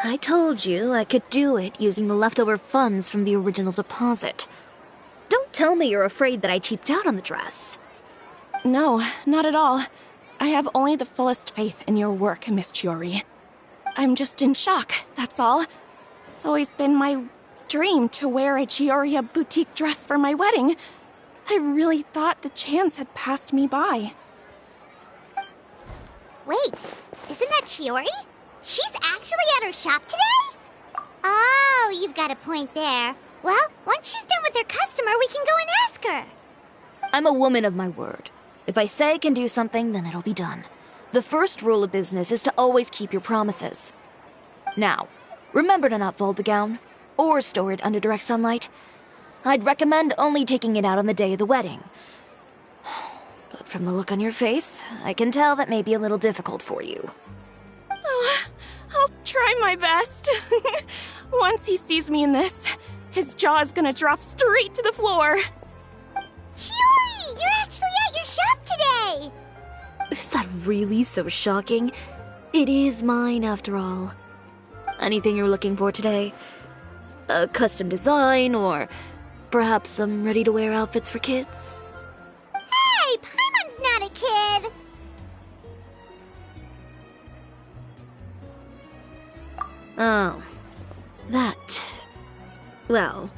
I told you I could do it using the leftover funds from the original deposit. Don't tell me you're afraid that I cheaped out on the dress. No, not at all. I have only the fullest faith in your work, Miss Chiori. I'm just in shock, that's all. It's always been my dream to wear a Chioria boutique dress for my wedding. I really thought the chance had passed me by. Wait, isn't that Chiori? She's actually at her shop today? Oh, you've got a point there. Well, once she's done with her customer, we can go and ask her. I'm a woman of my word. If I say I can do something, then it'll be done. The first rule of business is to always keep your promises. Now, remember to not fold the gown, or store it under direct sunlight. I'd recommend only taking it out on the day of the wedding. But from the look on your face, I can tell that may be a little difficult for you. Oh, I'll try my best. Once he sees me in this, his jaw is gonna drop straight to the floor. Chiori, you're actually at your shop today! Is that really so shocking? It is mine, after all. Anything you're looking for today? A custom design, or perhaps some ready-to-wear outfits for kids? Hey, Paimon's not a kid! Oh, that. Well,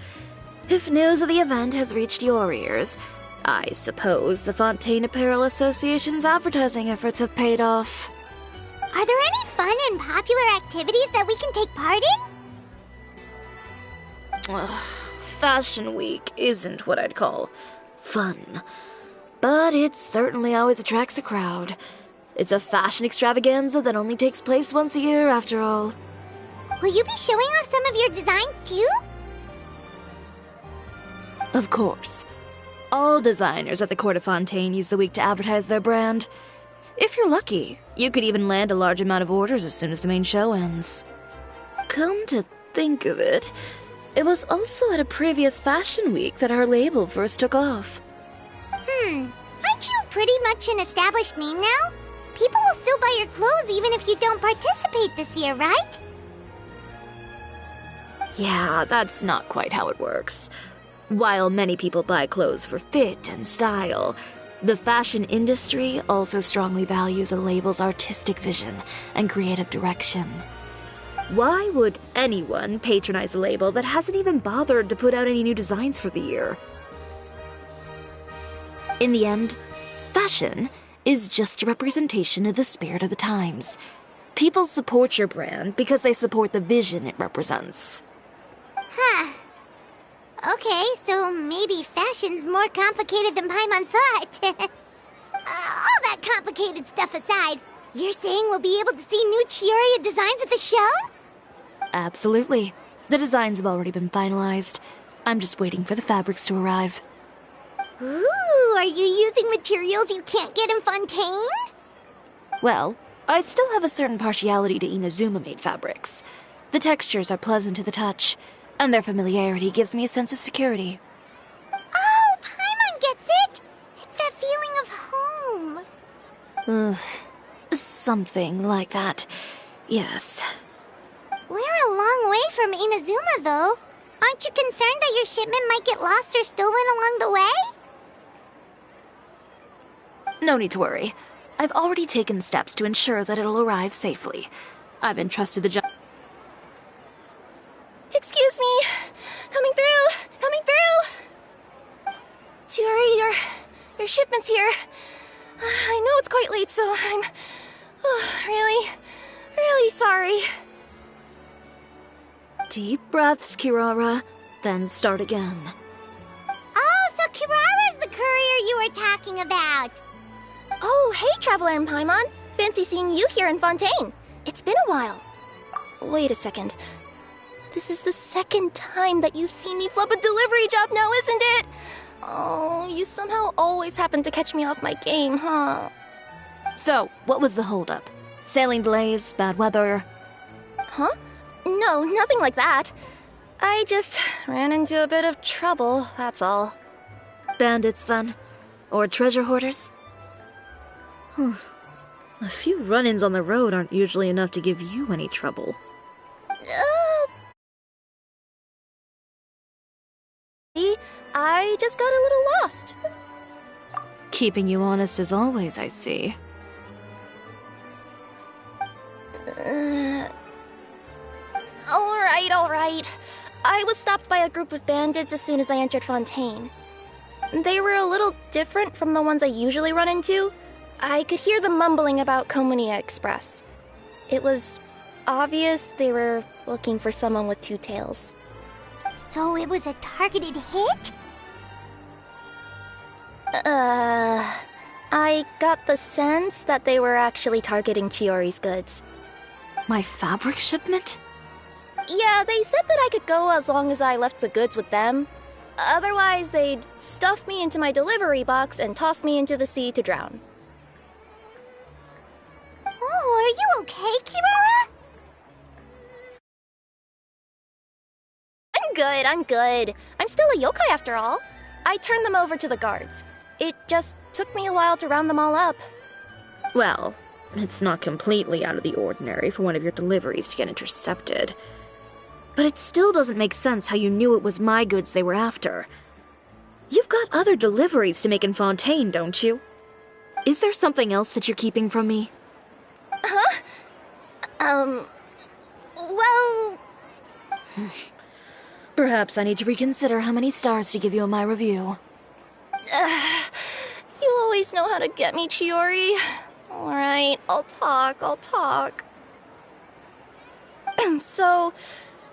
if news of the event has reached your ears, I suppose the Fontaine Apparel Association's advertising efforts have paid off. Are there any fun and popular activities that we can take part in? Ugh, Fashion Week isn't what I'd call fun. But it certainly always attracts a crowd. It's a fashion extravaganza that only takes place once a year, after all. Will you be showing off some of your designs, too? Of course. All designers at the Court of Fontaine use the week to advertise their brand. If you're lucky, you could even land a large amount of orders as soon as the main show ends. Come to think of it, it was also at a previous Fashion Week that our label first took off. Aren't you pretty much an established name now? People will still buy your clothes even if you don't participate this year, right? Yeah, that's not quite how it works. While many people buy clothes for fit and style, the fashion industry also strongly values a label's artistic vision and creative direction. Why would anyone patronize a label that hasn't even bothered to put out any new designs for the year? In the end, fashion is just a representation of the spirit of the times. People support your brand because they support the vision it represents. Huh. Okay, so maybe fashion's more complicated than Paimon thought. All that complicated stuff aside, you're saying we'll be able to see new Chioria designs at the show? Absolutely. The designs have already been finalized. I'm just waiting for the fabrics to arrive. Ooh, are you using materials you can't get in Fontaine? Well, I still have a certain partiality to Inazuma-made fabrics. The textures are pleasant to the touch, and their familiarity gives me a sense of security. Oh, Paimon gets it! It's that feeling of home. Something like that. Yes. We're a long way from Inazuma, though. Aren't you concerned that your shipment might get lost or stolen along the way? No need to worry. I've already taken steps to ensure that it'll arrive safely. I've entrusted the job. Excuse me! Coming through! Coming through! Chiori, your shipment's here. I know it's quite late, so I'm really sorry. Deep breaths, Kirara, then start again. Oh, so Kirara's the courier you were talking about. Oh, hey, Traveler and Paimon. Fancy seeing you here in Fontaine. It's been a while. Wait a second. This is the second time that you've seen me flub a delivery job now, isn't it? Oh, you somehow always happen to catch me off my game, huh? So, what was the holdup? Sailing delays, bad weather? Huh? No, nothing like that. I just ran into a bit of trouble, that's all. Bandits, then? Or treasure hoarders? A few run-ins on the road aren't usually enough to give you any trouble. Keeping you honest as always, I see. Alright. I was stopped by a group of bandits as soon as I entered Fontaine. They were a little different from the ones I usually run into. I could hear them mumbling about Komunia Express. It was obvious they were looking for someone with two tails. So it was a targeted hit? I got the sense that they were actually targeting Chiori's goods. My fabric shipment? Yeah, they said that I could go as long as I left the goods with them. Otherwise, they'd stuff me into my delivery box and toss me into the sea to drown. Oh, are you okay, Kirara? I'm good. I'm still a yokai after all. I turned them over to the guards. It just took me a while to round them all up. Well, it's not completely out of the ordinary for one of your deliveries to get intercepted. But it still doesn't make sense how you knew it was my goods they were after. You've got other deliveries to make in Fontaine, don't you? Is there something else that you're keeping from me? Huh? Well... Perhaps I need to reconsider how many stars to give you in my review. You always know how to get me, Chiori. Alright, I'll talk. So,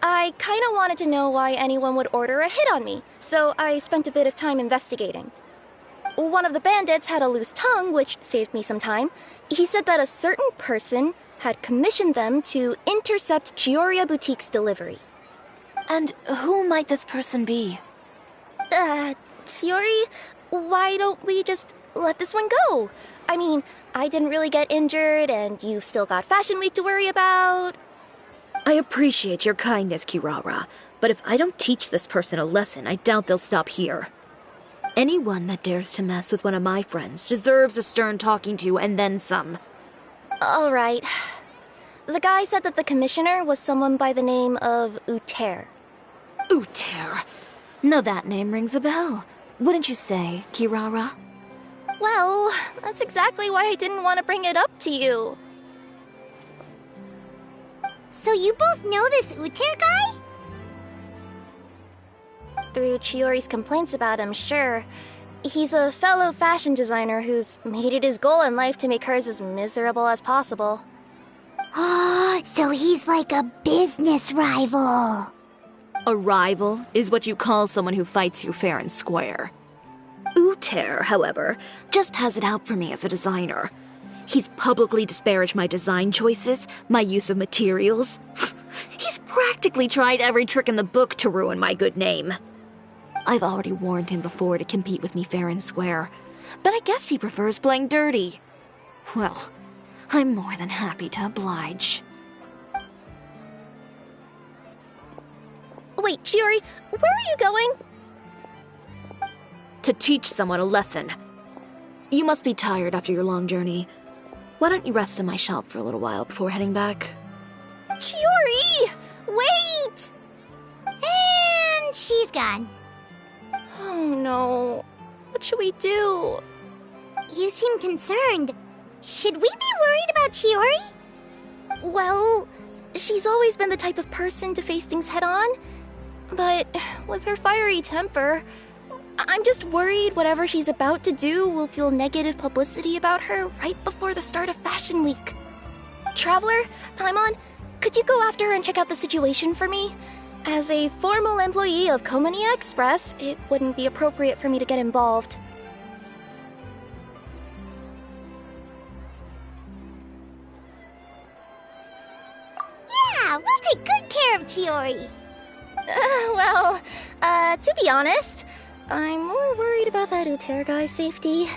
I kinda wanted to know why anyone would order a hit on me, so I spent a bit of time investigating. One of the bandits had a loose tongue, which saved me some time. He said that a certain person had commissioned them to intercept Chioria Boutique's delivery. And who might this person be? Chiori, why don't we just let this one go? I mean, I didn't really get injured, and you've still got Fashion Week to worry about. I appreciate your kindness, Kirara, but if I don't teach this person a lesson, I doubt they'll stop here. Anyone that dares to mess with one of my friends deserves a stern talking to and then some. Alright. The guy said that the commissioner was someone by the name of Uter. Uter. No, that name rings a bell. Wouldn't you say, Kirara? Well, that's exactly why I didn't want to bring it up to you. So you both know this Uter guy? Through Chiori's complaints about him, sure. He's a fellow fashion designer who's made it his goal in life to make hers as miserable as possible. Oh, so he's like a business rival. A rival is what you call someone who fights you fair and square. Uter, however, just has it out for me as a designer. He's publicly disparaged my design choices, my use of materials. He's practically tried every trick in the book to ruin my good name. I've already warned him before to compete with me fair and square, but I guess he prefers playing dirty. Well, I'm more than happy to oblige. Wait, Chiori, where are you going? To teach someone a lesson. You must be tired after your long journey. Why don't you rest in my shop for a little while before heading back? Chiori! Wait! And she's gone. Oh no. What should we do? You seem concerned. Should we be worried about Chiori? Well, she's always been the type of person to face things head on. But with her fiery temper, I'm just worried whatever she's about to do will feel negative publicity about her right before the start of Fashion Week. Traveler, Paimon, could you go after her and check out the situation for me? As a formal employee of Komunia Express, it wouldn't be appropriate for me to get involved. Yeah, we'll take good care of Chiori. To be honest, I'm more worried about that Uter guy's safety.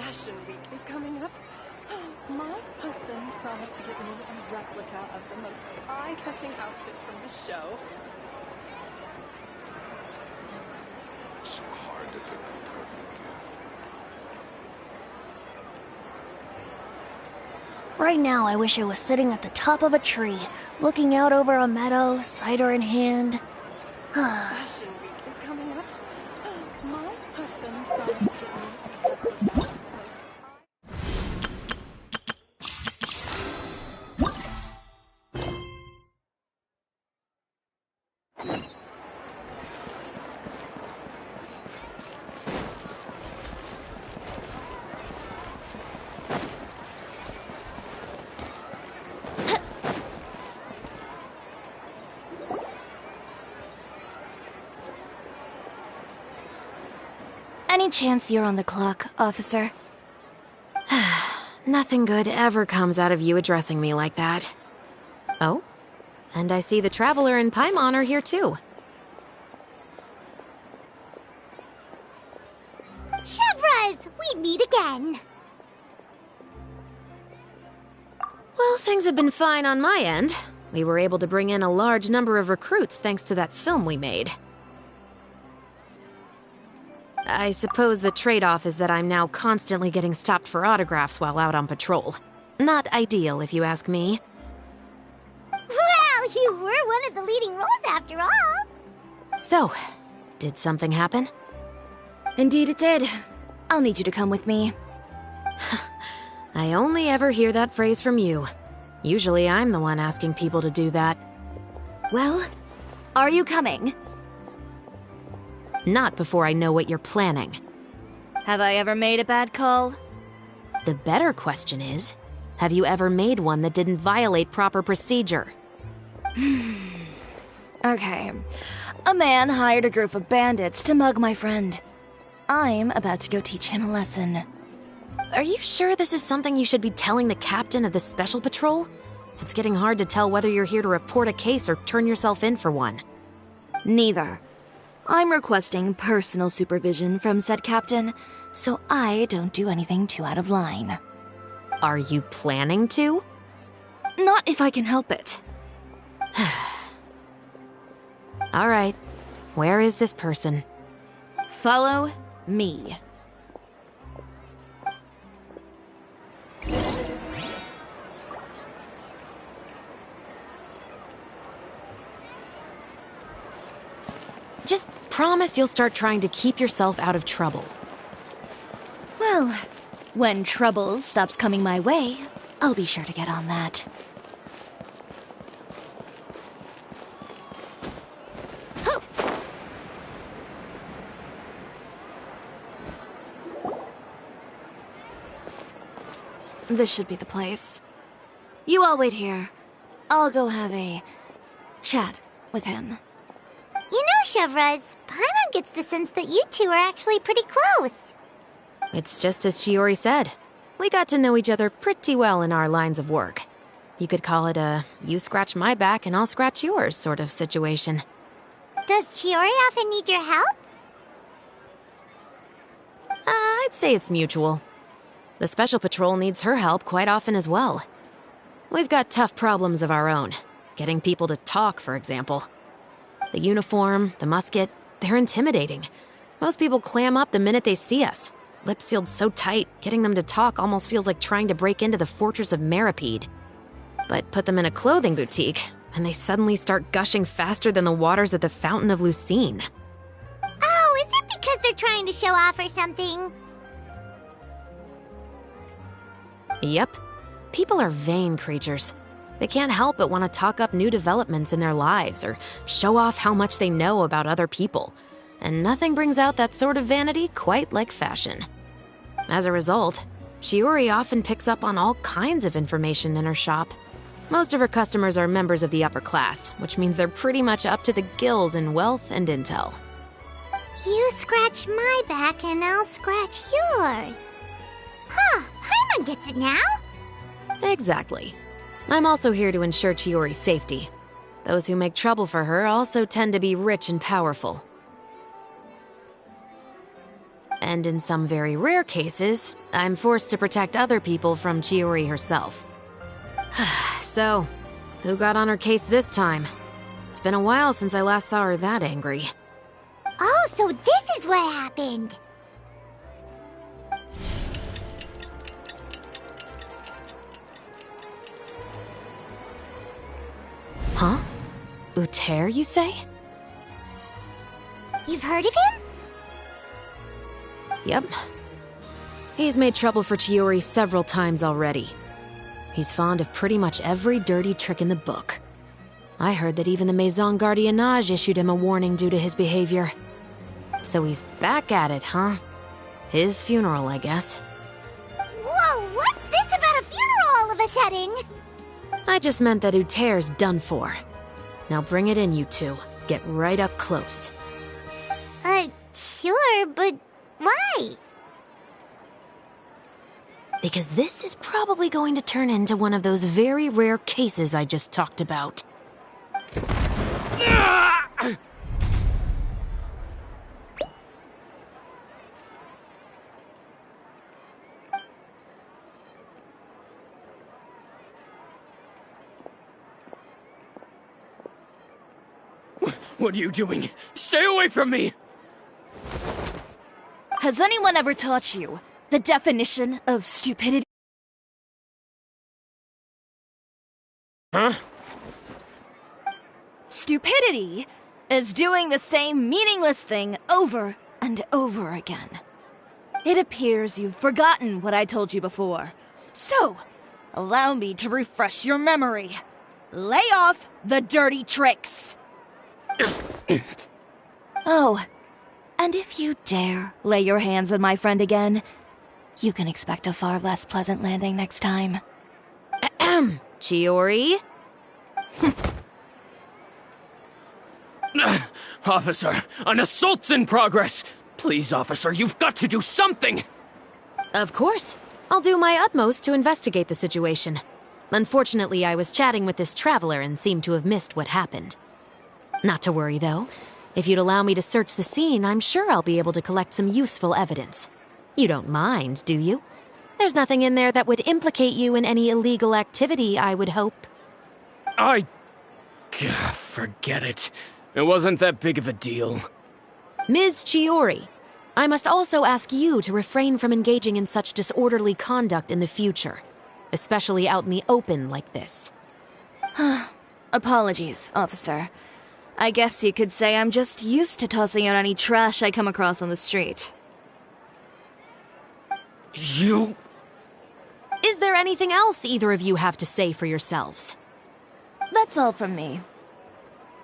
Fashion Week is coming up. My husband promised to get me a replica of the most eye-catching outfit from the show. So hard to pick the perfect gift. Right now, I wish I was sitting at the top of a tree, looking out over a meadow, cider in hand. Fashion Week is coming up. My husband promised to get me a replica of the most Any chance you're on the clock, officer? Nothing good ever comes out of you addressing me like that. Oh? And I see the Traveler and Paimon are here too. Chevras, we meet again. Well, things have been fine on my end. We were able to bring in a large number of recruits thanks to that film we made. I suppose the trade-off is that I'm now constantly getting stopped for autographs while out on patrol. Not ideal, if you ask me. Well, you were one of the leading roles after all. So, did something happen? Indeed it did. I'll need you to come with me. I only ever hear that phrase from you. Usually I'm the one asking people to do that. Well, are you coming? Not before I know what you're planning. Have I ever made a bad call? The better question is, have you ever made one that didn't violate proper procedure? Okay. A man hired a group of bandits to mug my friend. I'm about to go teach him a lesson. Are you sure this is something you should be telling the captain of the Special Patrol? It's getting hard to tell whether you're here to report a case or turn yourself in for one. Neither. I'm requesting personal supervision from said captain, so I don't do anything too out of line. Are you planning to? Not if I can help it. All right. Where is this person? Follow me. Just promise you'll start trying to keep yourself out of trouble. Well, when trouble stops coming my way, I'll be sure to get on that. This should be the place. You all wait here. I'll go have a chat with him. You know, Chevras, Paimon gets the sense that you two are actually pretty close. It's just as Chiori said. We got to know each other pretty well in our lines of work. You could call it a you scratch my back and I'll scratch yours sort of situation. Does Chiori often need your help? I'd say it's mutual. The Special Patrol needs her help quite often as well. We've got tough problems of our own. Getting people to talk, for example. The uniform, the musket, they're intimidating. Most people clam up the minute they see us. Lips sealed so tight, getting them to talk almost feels like trying to break into the fortress of Meripede. But put them in a clothing boutique, and they suddenly start gushing faster than the waters at the Fountain of Lucine. Oh, is it because they're trying to show off or something? Yep. People are vain creatures. They can't help but want to talk up new developments in their lives or show off how much they know about other people. And nothing brings out that sort of vanity quite like fashion. As a result, Chiori often picks up on all kinds of information in her shop. Most of her customers are members of the upper class, which means they're pretty much up to the gills in wealth and intel. You scratch my back and I'll scratch yours. Huh, Paimon gets it now. Exactly. I'm also here to ensure Chiori's safety. Those who make trouble for her also tend to be rich and powerful. And in some very rare cases, I'm forced to protect other people from Chiori herself. So, who got on her case this time? It's been a while since I last saw her that angry. Oh, so this is what happened. Huh? Uter, you say? You've heard of him? Yep. He's made trouble for Chiori several times already. He's fond of pretty much every dirty trick in the book. I heard that even the Maison Gardiennage issued him a warning due to his behavior. So he's back at it, huh? His funeral, I guess. Whoa, what's this about a funeral all of a sudden? I just meant that Uter's done for. Now bring it in, you two. Get right up close. Sure, but why? Because this is probably going to turn into one of those very rare cases I just talked about. What are you doing? Stay away from me! Has anyone ever taught you the definition of stupidity? Huh? Stupidity is doing the same meaningless thing over and over again. It appears you've forgotten what I told you before. So, allow me to refresh your memory. Lay off the dirty tricks! Oh, and if you dare lay your hands on my friend again, you can expect a far less pleasant landing next time. Ahem. Chiori? Officer, an assault's in progress! Please, officer, you've got to do something! Of course. I'll do my utmost to investigate the situation. Unfortunately, I was chatting with this traveler and seemed to have missed what happened. Not to worry, though. If you'd allow me to search the scene, I'm sure I'll be able to collect some useful evidence. You don't mind, do you? There's nothing in there that would implicate you in any illegal activity, I would hope. Forget it. It wasn't that big of a deal. Ms. Chiori, I must also ask you to refrain from engaging in such disorderly conduct in the future, especially out in the open like this. Apologies, officer. I guess you could say I'm just used to tossing out any trash I come across on the street. You... Is there anything else either of you have to say for yourselves? That's all from me.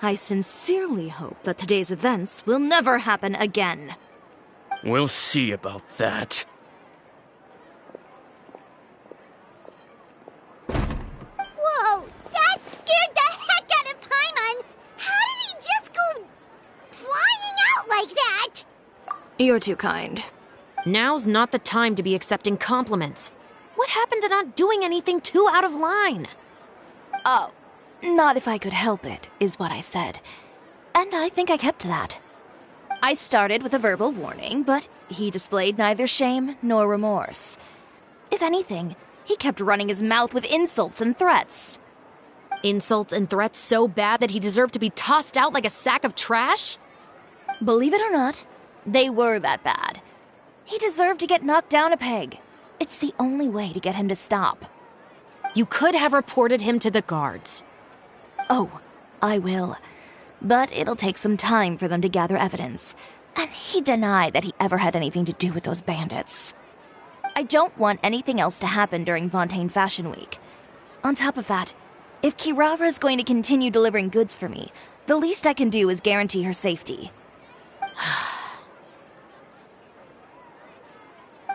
I sincerely hope that today's events will never happen again. We'll see about that. Whoa, that scared the heck out of Paimon! How did he just go flying out like that? You're too kind. Now's not the time to be accepting compliments. What happened to not doing anything too out of line? Oh, not if I could help it, is what I said. And I think I kept to that. I started with a verbal warning, but he displayed neither shame nor remorse. If anything, he kept running his mouth with insults and threats. Insults and threats so bad that he deserved to be tossed out like a sack of trash? Believe it or not, they were that bad. He deserved to get knocked down a peg. It's the only way to get him to stop. You could have reported him to the guards. Oh, I will. But it'll take some time for them to gather evidence. And he denied that he ever had anything to do with those bandits. I don't want anything else to happen during Fontaine Fashion Week. On top of that, if Kirara is going to continue delivering goods for me, the least I can do is guarantee her safety.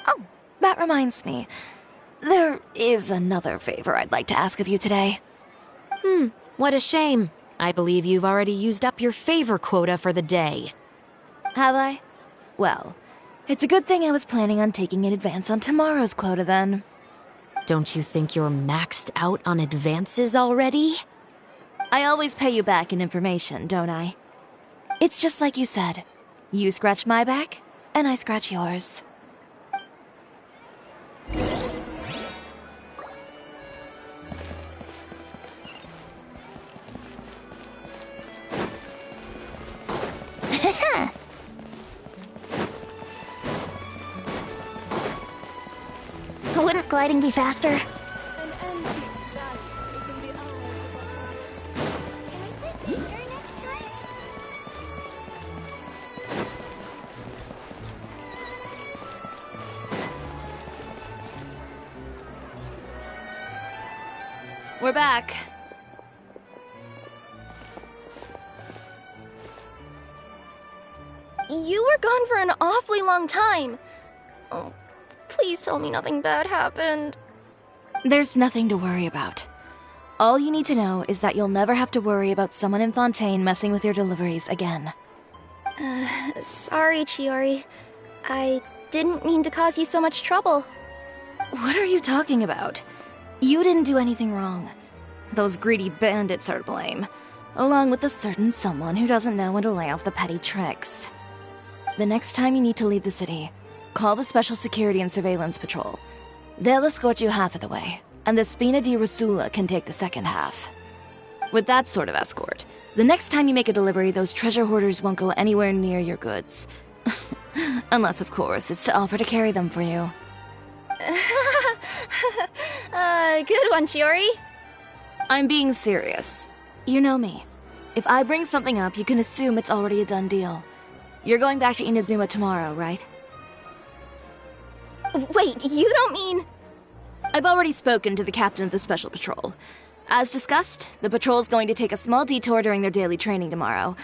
Oh, that reminds me. There is another favor I'd like to ask of you today. What a shame. I believe you've already used up your favor quota for the day. Have I? Well, it's a good thing I was planning on taking an advance on tomorrow's quota then. Don't you think you're maxed out on advances already? I always pay you back in information, don't I? It's just like you said. You scratch my back, and I scratch yours. Wouldn't gliding be faster? An antique's value is in the eye of the beholder. Can I play bigger next time? We're back. You were gone for an awfully long time. Oh, please tell me nothing bad happened. There's nothing to worry about. All you need to know is that you'll never have to worry about someone in Fontaine messing with your deliveries again. Sorry, Chiori. I didn't mean to cause you so much trouble. What are you talking about? You didn't do anything wrong. Those greedy bandits are to blame, along with a certain someone who doesn't know when to lay off the petty tricks. The next time you need to leave the city, call the Special Security and Surveillance Patrol. They'll escort you half of the way, and the Spina di Rusula can take the second half. With that sort of escort, the next time you make a delivery, those treasure hoarders won't go anywhere near your goods. Unless, of course, it's to offer to carry them for you. Good one, Chiori. I'm being serious. You know me. If I bring something up, you can assume it's already a done deal. You're going back to Inazuma tomorrow, right? Wait, you don't mean... I've already spoken to the captain of the Special Patrol. As discussed, the patrol's going to take a small detour during their daily training tomorrow.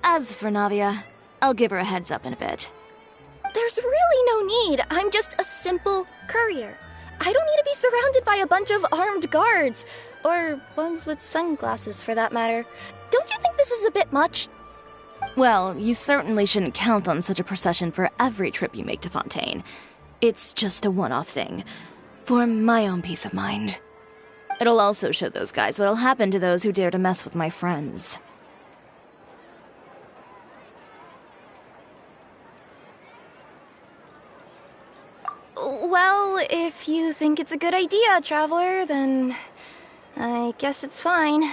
As for Navia, I'll give her a heads up in a bit. There's really no need. I'm just a simple courier. I don't need to be surrounded by a bunch of armed guards. Or ones with sunglasses, for that matter. Don't you think this is a bit much? Well, you certainly shouldn't count on such a procession for every trip you make to Fontaine. It's just a one-off thing, for my own peace of mind. It'll also show those guys what'll happen to those who dare to mess with my friends. Well, if you think it's a good idea, Traveler, then I guess it's fine.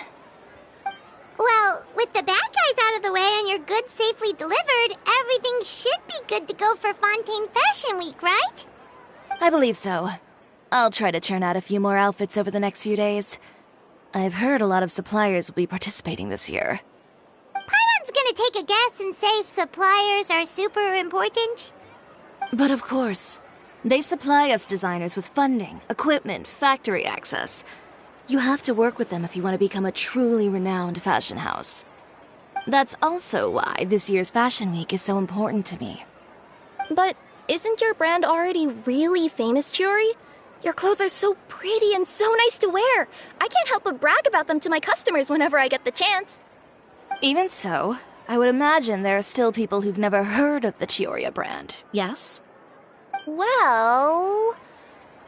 Well, with the bad guys out of the way and your goods safely delivered, everything should be good to go for Fontaine Fashion Week, right? I believe so. I'll try to churn out a few more outfits over the next few days. I've heard a lot of suppliers will be participating this year. Paimon's gonna take a guess and say suppliers are super important. But of course, they supply us designers with funding, equipment, factory access. You have to work with them if you want to become a truly renowned fashion house. That's also why this year's Fashion Week is so important to me. But isn't your brand already really famous, Chiori? Your clothes are so pretty and so nice to wear. I can't help but brag about them to my customers whenever I get the chance. Even so, I would imagine there are still people who've never heard of the Cisoria brand, yes? Well...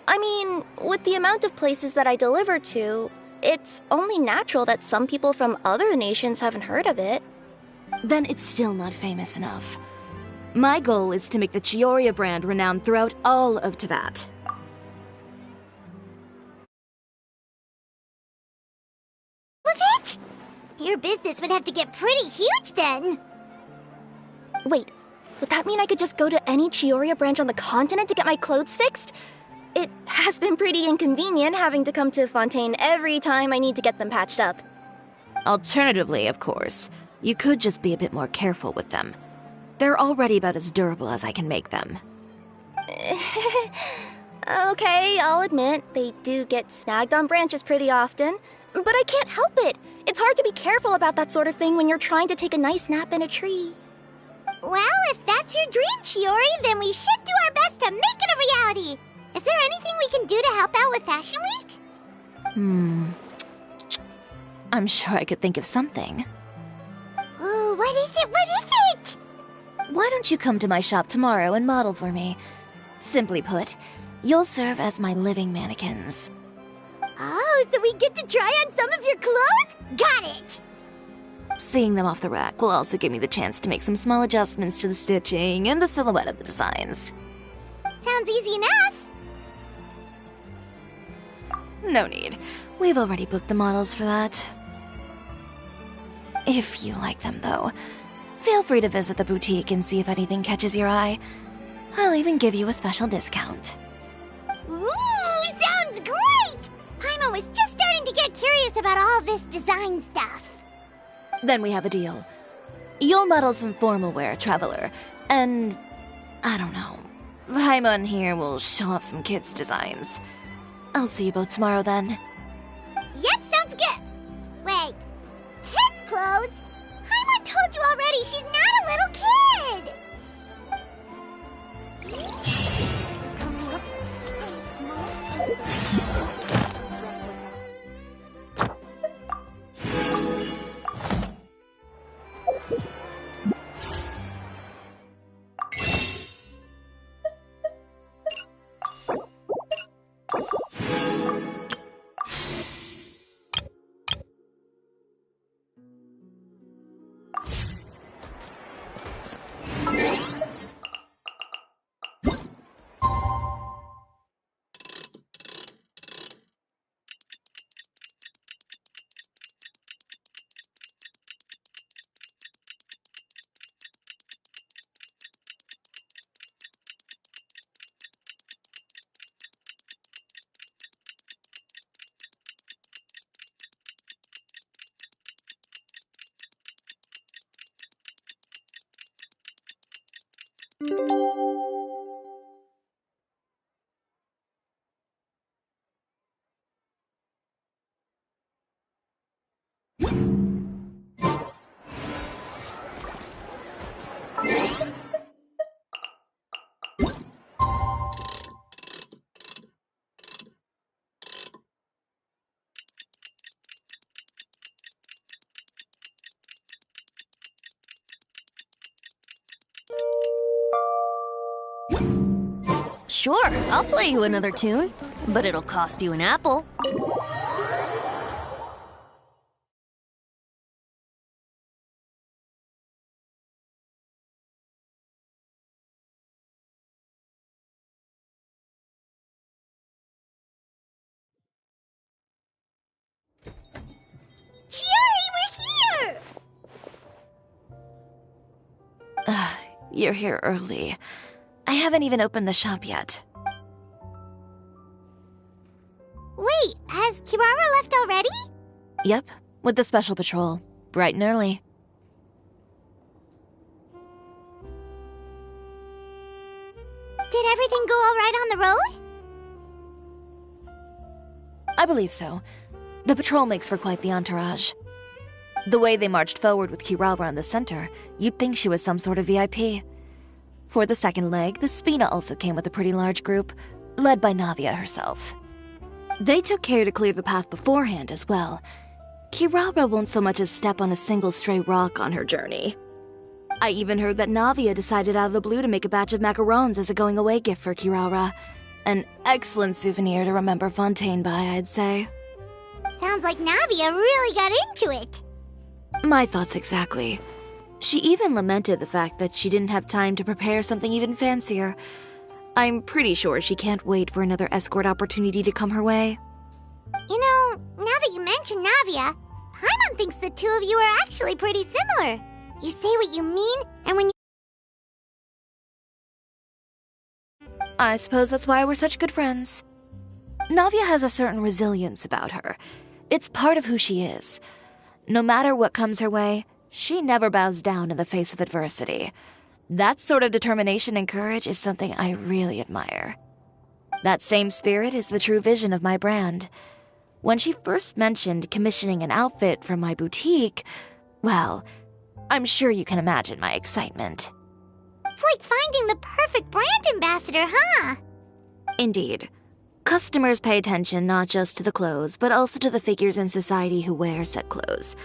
I mean, with the amount of places that I deliver to, it's only natural that some people from other nations haven't heard of it. Then it's still not famous enough. My goal is to make the Cisoria brand renowned throughout all of Teyvat. With it? Your business would have to get pretty huge then. Wait, would that mean I could just go to any Cisoria branch on the continent to get my clothes fixed? It has been pretty inconvenient having to come to Fontaine every time I need to get them patched up. Alternatively, of course, you could just be a bit more careful with them. They're already about as durable as I can make them. Okay, I'll admit, they do get snagged on branches pretty often, but I can't help it. It's hard to be careful about that sort of thing when you're trying to take a nice nap in a tree. Well, if that's your dream, Chiori, then we should do our best to make it a reality. Is there anything we can do to help out with Fashion Week? I'm sure I could think of something. Ooh, what is it? What is it? Why don't you come to my shop tomorrow and model for me? Simply put, you'll serve as my living mannequins. Oh, so we get to try on some of your clothes? Got it! Seeing them off the rack will also give me the chance to make some small adjustments to the stitching and the silhouette of the designs. Sounds easy enough. No need. We've already booked the models for that. If you like them, though, Feel free to visit the boutique and see if anything catches your eye. I'll even give you a special discount. Ooh, sounds great! Paimon was just starting to get curious about all this design stuff. Then we have a deal. You'll model some formal wear, Traveler, and I don't know. Paimon here will show off some kids' designs. I'll see you both tomorrow then. Yep, sounds good. Wait, kids' clothes? Paimon told you already she's not a little kid. Is coming up. My husband. Sure, I'll play you another tune, but it'll cost you an apple. Chiori, we're here! You're here early. I haven't even opened the shop yet. Wait, has Kirara left already? Yep, with the special patrol. Bright and early. Did everything go all right on the road? I believe so. The patrol makes for quite the entourage. The way they marched forward with Kirara in the center, you'd think she was some sort of VIP. For the second leg, the Spina also came with a pretty large group, led by Navia herself. They took care to clear the path beforehand as well. Kirara won't so much as step on a single stray rock on her journey. I even heard that Navia decided out of the blue to make a batch of macarons as a going-away gift for Kirara. An excellent souvenir to remember Fontaine by, I'd say. Sounds like Navia really got into it. My thoughts exactly. She even lamented the fact that she didn't have time to prepare something even fancier. I'm pretty sure she can't wait for another escort opportunity to come her way. You know, now that you mention Navia, Paimon thinks the two of you are actually pretty similar. You say what you mean, and when you... I suppose that's why we're such good friends. Navia has a certain resilience about her. It's part of who she is. No matter what comes her way, she never bows down in the face of adversity. That sort of determination and courage is something I really admire. That same spirit is the true vision of my brand. When she first mentioned commissioning an outfit from my boutique, well, I'm sure you can imagine my excitement. It's like finding the perfect brand ambassador, huh? Indeed. Customers pay attention not just to the clothes, but also to the figures in society who wear said clothes.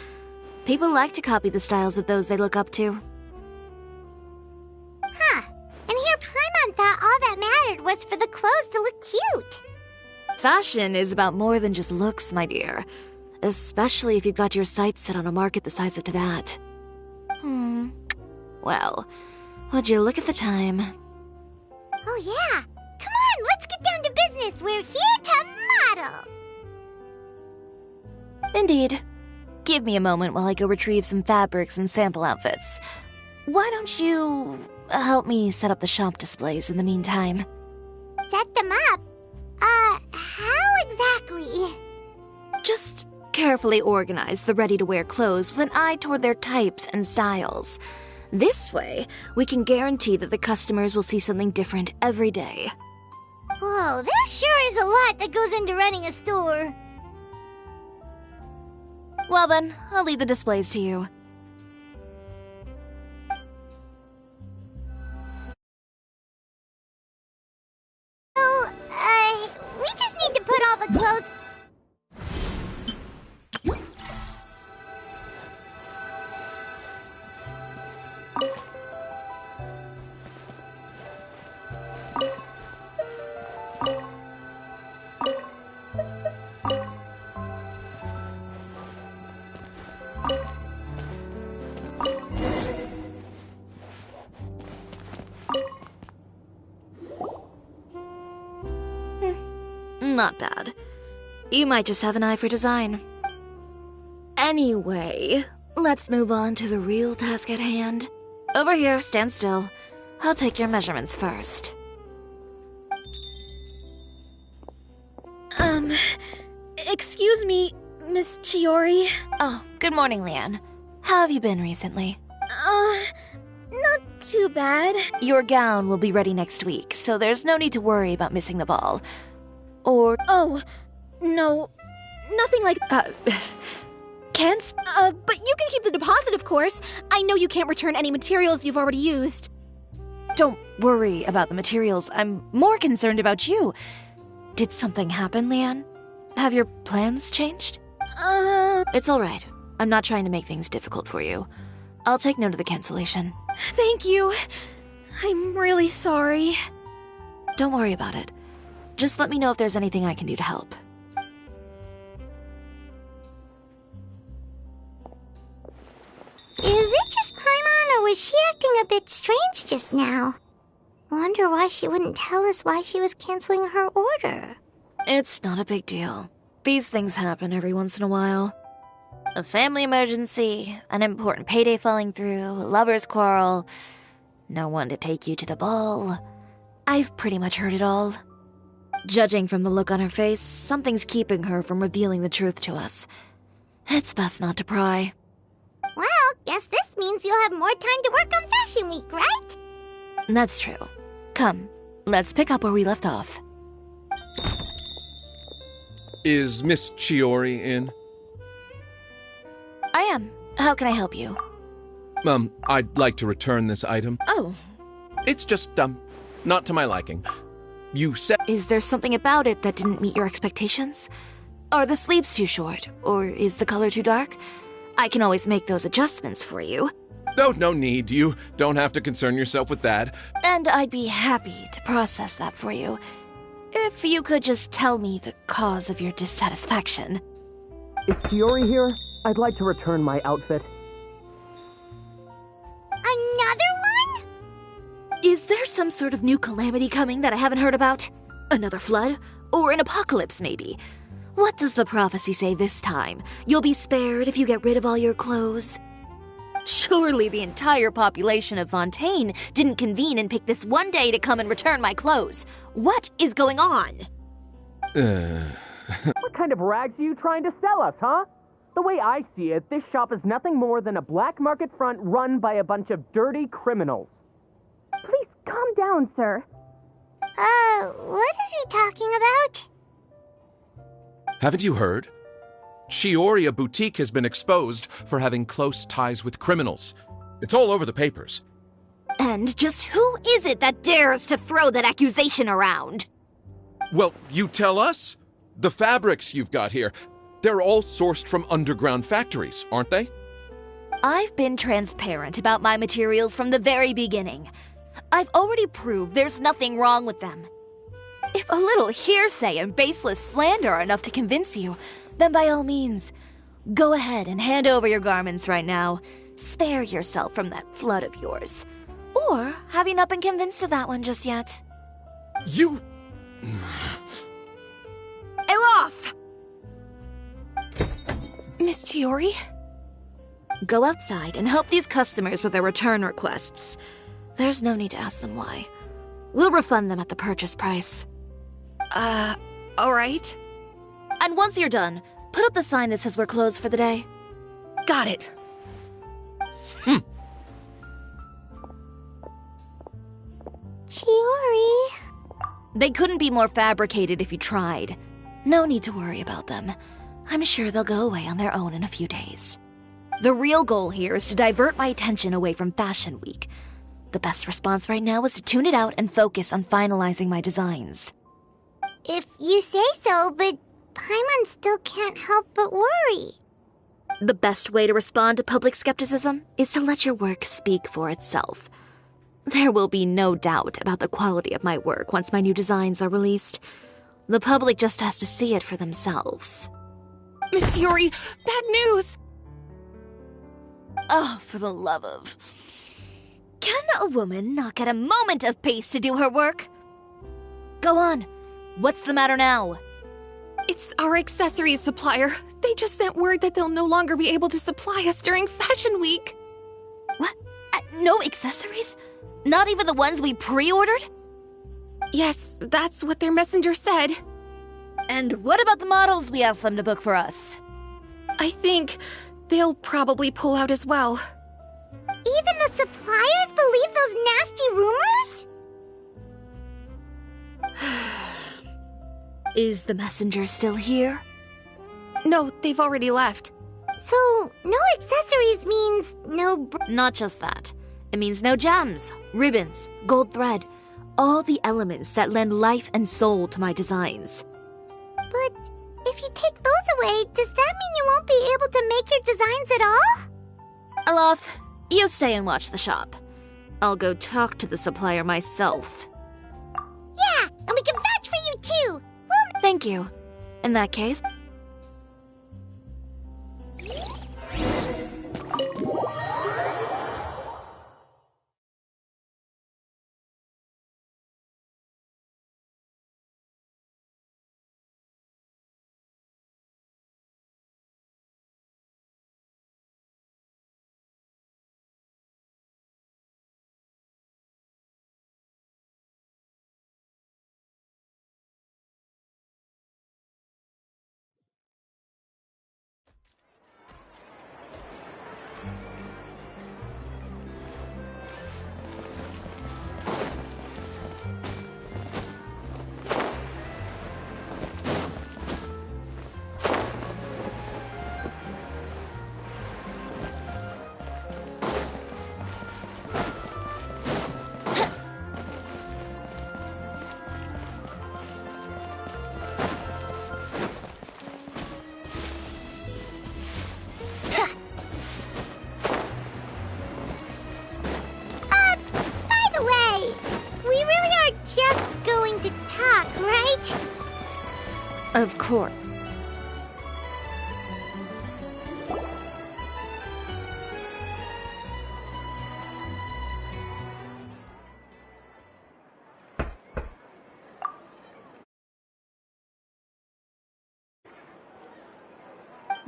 People like to copy the styles of those they look up to. Huh. And here Paimon thought all that mattered was for the clothes to look cute. Fashion is about more than just looks, my dear. Especially if you've got your sights set on a market the size of that. Well, would you look at the time? Oh yeah. Come on, let's get down to business. We're here to model. Indeed. Give me a moment while I go retrieve some fabrics and sample outfits. Why don't you help me set up the shop displays in the meantime? Set them up? How exactly? Just carefully organize the ready-to-wear clothes with an eye toward their types and styles. This way, we can guarantee that the customers will see something different every day. Whoa, there sure is a lot that goes into running a store. Well then, I'll leave the displays to you. So, we just need to put all the clothes... Not bad. You might just have an eye for design. Anyway, let's move on to the real task at hand. Over here, stand still. I'll take your measurements first. Excuse me, Miss Chiori. Oh, good morning, Leanne. How have you been recently? Not too bad. Your gown will be ready next week, so there's no need to worry about missing the ball. Or... Oh, no, nothing like... Can't? But you can keep the deposit, of course. I know you can't return any materials you've already used. Don't worry about the materials. I'm more concerned about you. Did something happen, Leanne? Have your plans changed? It's all right. I'm not trying to make things difficult for you. I'll take note of the cancellation. Thank you. I'm really sorry. Don't worry about it. Just let me know if there's anything I can do to help. Is it just Paimon, or was she acting a bit strange just now? Wonder why she wouldn't tell us why she was canceling her order. It's not a big deal. These things happen every once in a while. A family emergency, an important payday falling through, a lover's quarrel, no one to take you to the ball. I've pretty much heard it all. Judging from the look on her face, something's keeping her from revealing the truth to us. It's best not to pry. Well, guess this means you'll have more time to work on Fashion Week, right? That's true. Come, let's pick up where we left off. Is Miss Chiori in? I am. How can I help you? I'd like to return this item. Oh. It's just, not to my liking. You said... Is there something about it that didn't meet your expectations? Are the sleeves too short? Or is the color too dark? I can always make those adjustments for you. Oh, no need. You don't have to concern yourself with that. And I'd be happy to process that for you. If you could just tell me the cause of your dissatisfaction. Is Chiori here? I'd like to return my outfit. Another one? Is there some sort of new calamity coming that I haven't heard about? Another flood? Or an apocalypse, maybe? What does the prophecy say this time? You'll be spared if you get rid of all your clothes? Surely the entire population of Fontaine didn't convene and pick this one day to come and return my clothes. What is going on? What kind of rags are you trying to sell us, huh? The way I see it, this shop is nothing more than a black market front run by a bunch of dirty criminals. Please calm down, sir. What is he talking about? Haven't you heard? Cisoria Boutique has been exposed for having close ties with criminals. It's all over the papers. And just who is it that dares to throw that accusation around? Well, you tell us. The fabrics you've got here, they're all sourced from underground factories, aren't they? I've been transparent about my materials from the very beginning. I've already proved there's nothing wrong with them. If a little hearsay and baseless slander are enough to convince you, then by all means, go ahead and hand over your garments right now. Spare yourself from that flood of yours. Or have you not been convinced of that one just yet? You... Elof! Miss Chiori? Go outside and help these customers with their return requests. There's no need to ask them why. We'll refund them at the purchase price. Alright. And once you're done, put up the sign that says we're closed for the day. Got it. Chiori. They couldn't be more fabricated if you tried. No need to worry about them. I'm sure they'll go away on their own in a few days. The real goal here is to divert my attention away from Fashion Week. The best response right now is to tune it out and focus on finalizing my designs. If you say so, but Paimon still can't help but worry. The best way to respond to public skepticism is to let your work speak for itself. There will be no doubt about the quality of my work once my new designs are released. The public just has to see it for themselves. Miss Yuri, bad news! Oh, for the love of... Can a woman not get a moment of peace to do her work? Go on. What's the matter now? It's our accessories supplier. They just sent word that they'll no longer be able to supply us during Fashion Week. What? No accessories? Not even the ones we pre-ordered? Yes, that's what their messenger said. And what about the models we asked them to book for us? I think they'll probably pull out as well. Even the suppliers believe those nasty rumors? Is the messenger still here? No, they've already left. So, no accessories means no Not just that. It means no gems, ribbons, gold thread, all the elements that lend life and soul to my designs. But if you take those away, does that mean you won't be able to make your designs at all? Alof, you stay and watch the shop. I'll go talk to the supplier myself. Yeah, and we can vouch for you too! Thank you. In that case... Of course.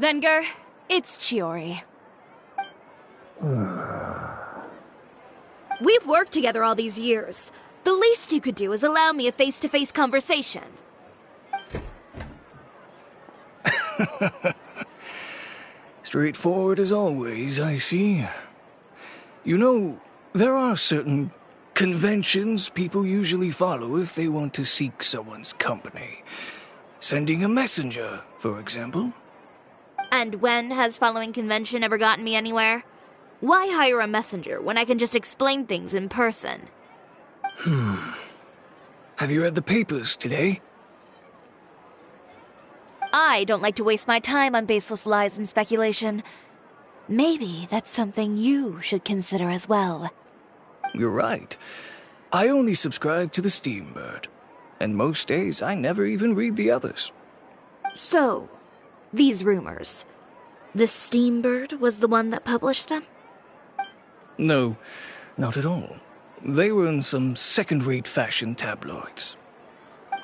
Venger, it's Chiori. We've worked together all these years. The least you could do is allow me a face-to-face conversation. Straightforward as always, I see. You know, there are certain conventions people usually follow if they want to seek someone's company. Sending a messenger, for example. And when has following convention ever gotten me anywhere? Why hire a messenger when I can just explain things in person? Have you read the papers today? I don't like to waste my time on baseless lies and speculation. Maybe that's something you should consider as well. You're right. I only subscribe to the Steambird. And most days I never even read the others. So, these rumors. The Steambird was the one that published them? No, not at all. They were in some second-rate fashion tabloids.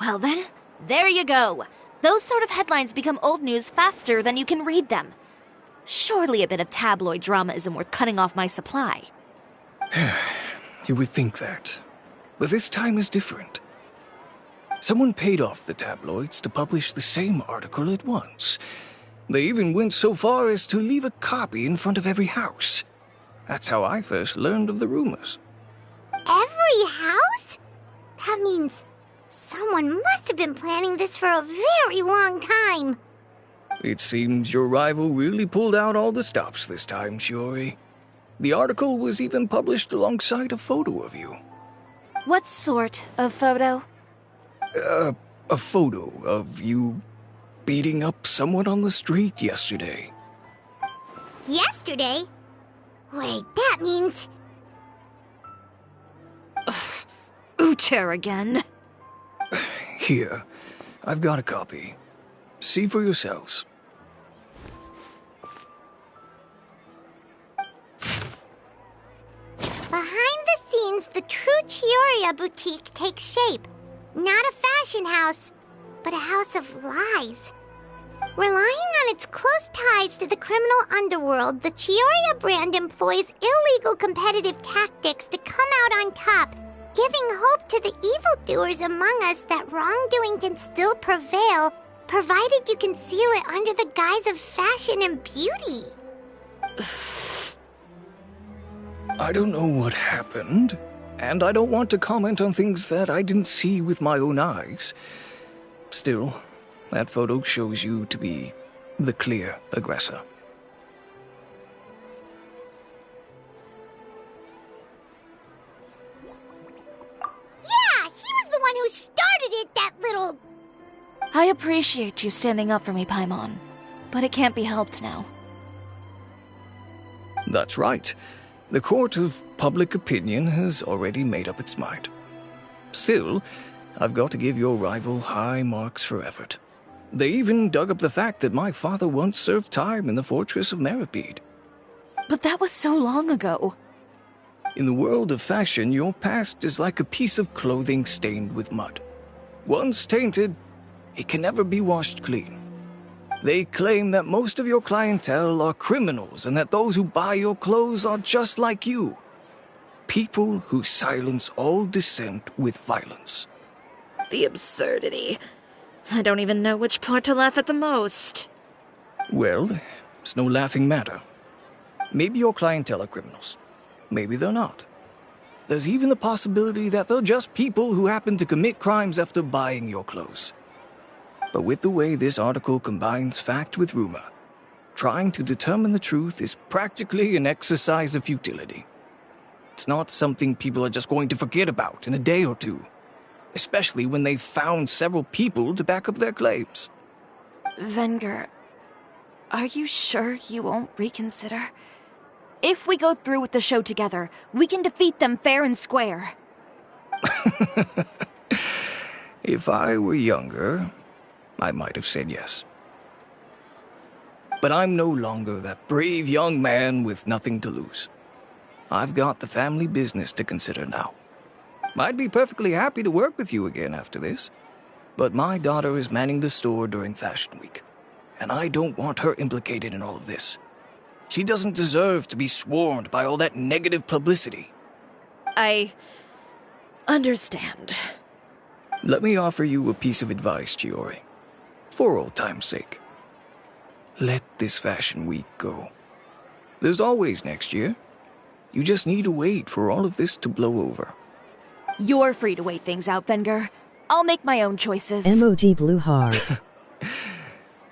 Well then, there you go. Those sort of headlines become old news faster than you can read them. Surely a bit of tabloid drama isn't worth cutting off my supply. You would think that. But this time is different. Someone paid off the tabloids to publish the same article at once. They even went so far as to leave a copy in front of every house. That's how I first learned of the rumors. Every house? That means someone must have been planning this for a very long time. It seems your rival really pulled out all the stops this time, Shiori. The article was even published alongside a photo of you. What sort of photo? A photo of you beating up someone on the street yesterday. Yesterday? Wait, that means... Ucher again. Here, I've got a copy. See for yourselves. Behind the scenes, the true Cisoria boutique takes shape. Not a fashion house, but a house of lies. Relying on its close ties to the criminal underworld, the Cisoria brand employs illegal competitive tactics to come out on top, giving hope to the evildoers among us that wrongdoing can still prevail, provided you conceal it under the guise of fashion and beauty. I don't know what happened, and I don't want to comment on things that I didn't see with my own eyes. Still, that photo shows you to be the clear aggressor. Yeah, he was the one who started it, that little... I appreciate you standing up for me, Paimon, but it can't be helped now. That's right. The court of public opinion has already made up its mind. Still, I've got to give your rival high marks for effort. They even dug up the fact that my father once served time in the fortress of Meripede. But that was so long ago. In the world of fashion, your past is like a piece of clothing stained with mud. Once tainted, it can never be washed clean. They claim that most of your clientele are criminals and that those who buy your clothes are just like you. People who silence all dissent with violence. The absurdity. I don't even know which part to laugh at the most. Well, it's no laughing matter. Maybe your clientele are criminals. Maybe they're not. There's even the possibility that they're just people who happen to commit crimes after buying your clothes. But with the way this article combines fact with rumor, trying to determine the truth is practically an exercise of futility. It's not something people are just going to forget about in a day or two, especially when they've found several people to back up their claims. Venger, are you sure you won't reconsider? If we go through with the show together, we can defeat them fair and square. If I were younger, I might have said yes. But I'm no longer that brave young man with nothing to lose. I've got the family business to consider now. I'd be perfectly happy to work with you again after this, but my daughter is manning the store during Fashion Week, and I don't want her implicated in all of this. She doesn't deserve to be swarmed by all that negative publicity. I understand. Let me offer you a piece of advice, Chiori. For old time's sake. Let this Fashion Week go. There's always next year. You just need to wait for all of this to blow over. You're free to wait things out, Venger. I'll make my own choices. Emoji blue heart.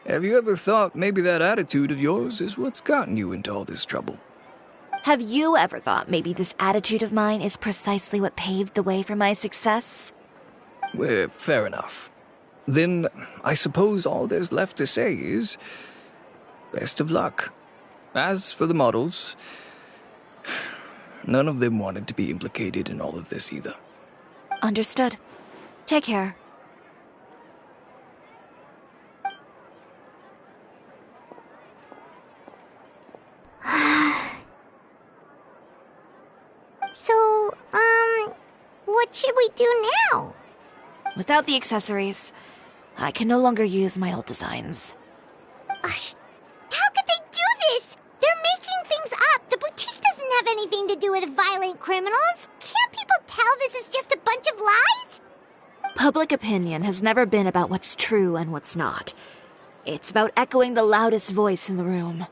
Have you ever thought maybe that attitude of yours is what's gotten you into all this trouble? Have you ever thought maybe this attitude of mine is precisely what paved the way for my success? Well, fair enough. Then I suppose all there's left to say is, best of luck. As for the models, none of them wanted to be implicated in all of this either. Understood. Take care. So, what should we do now? Without the accessories, I can no longer use my old designs. How could they do this? with violent criminals? Can't people tell this is just a bunch of lies? Public opinion has never been about what's true and what's not. It's about echoing the loudest voice in the room.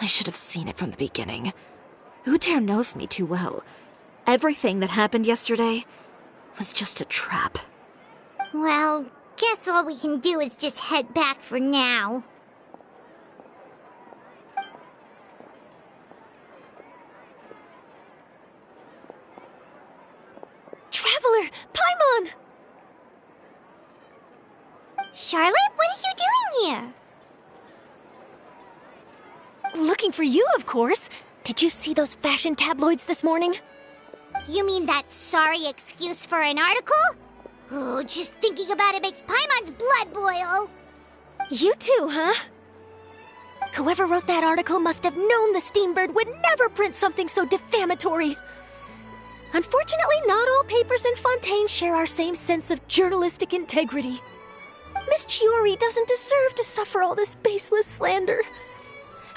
I should have seen it from the beginning. Uter knows me too well. Everything that happened yesterday was just a trap. Well, guess all we can do is just head back for now. Traveler! Paimon! Charlotte, what are you doing here? Looking for you, of course. Did you see those fashion tabloids this morning? You mean that sorry excuse for an article? Oh, just thinking about it makes Paimon's blood boil. You too, huh? Whoever wrote that article must have known the Steambird would never print something so defamatory. Unfortunately, not all papers in Fontaine share our same sense of journalistic integrity. Miss Chiori doesn't deserve to suffer all this baseless slander.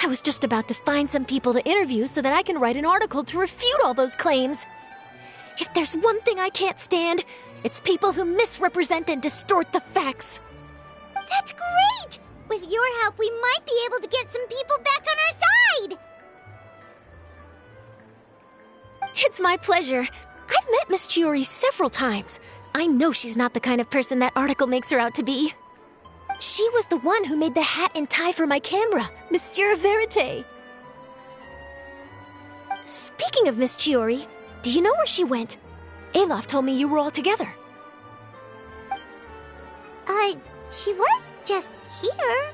I was just about to find some people to interview so that I can write an article to refute all those claims. If there's one thing I can't stand, it's people who misrepresent and distort the facts. That's great! With your help, we might be able to get some people back on our side! It's my pleasure. I've met Miss Chiori several times. I know she's not the kind of person that article makes her out to be. She was the one who made the hat and tie for my camera, Monsieur Verite. Speaking of Miss Chiori, do you know where she went? Alof told me you were all together. She was just here.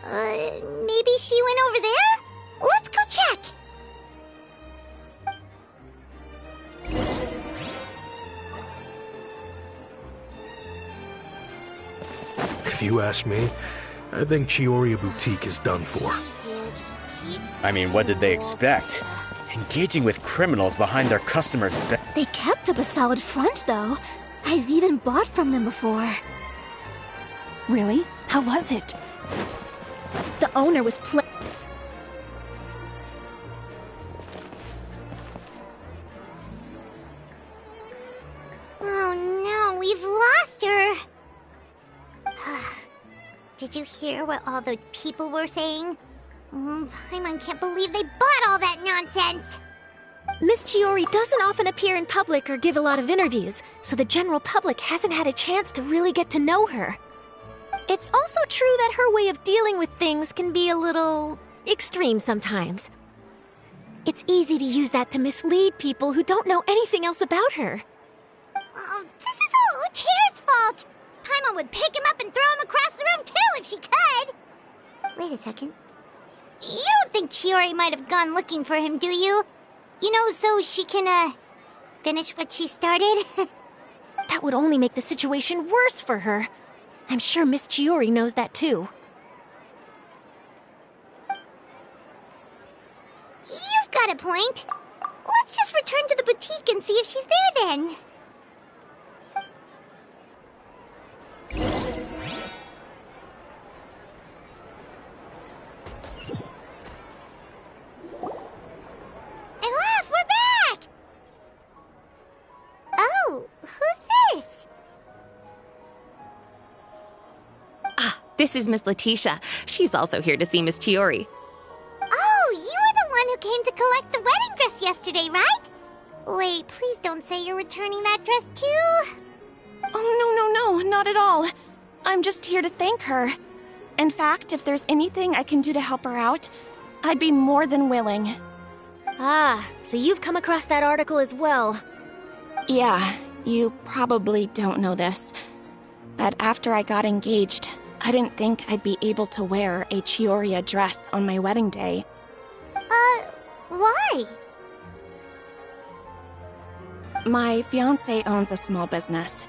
Maybe she went over there? Let's go check! If you ask me, I think Cisoria Boutique is done for. I mean, what did they expect? Engaging with criminals behind their customers' They kept up a solid front, though. I've even bought from them before. Really? How was it? The owner was Oh no, we've lost her! Did you hear what all those people were saying? Paimon can't believe they bought all that nonsense! Miss Chiori doesn't often appear in public or give a lot of interviews, so the general public hasn't had a chance to really get to know her. It's also true that her way of dealing with things can be a little extreme sometimes. It's easy to use that to mislead people who don't know anything else about her. Oh, this is all Uter's fault! Paimon would pick him up and throw him across the room too if she could! Wait a second. You don't think Chiori might have gone looking for him, do you? You know, so she can, finish what she started? That would only make the situation worse for her. I'm sure Miss Chiori knows that too. You've got a point. Let's just return to the boutique and see if she's there then. Elaf, we're back! Oh, who's this? This is Miss Letitia. She's also here to see Miss Chiori. Oh, you were the one who came to collect the wedding dress yesterday, right? Wait, please don't say you're returning that dress too. Oh, no, not at all. I'm just here to thank her. In fact, if there's anything I can do to help her out, I'd be more than willing. Ah, so you've come across that article as well. Yeah, you probably don't know this, but after I got engaged, I didn't think I'd be able to wear a Chisoria dress on my wedding day. Why? My fiancé owns a small business.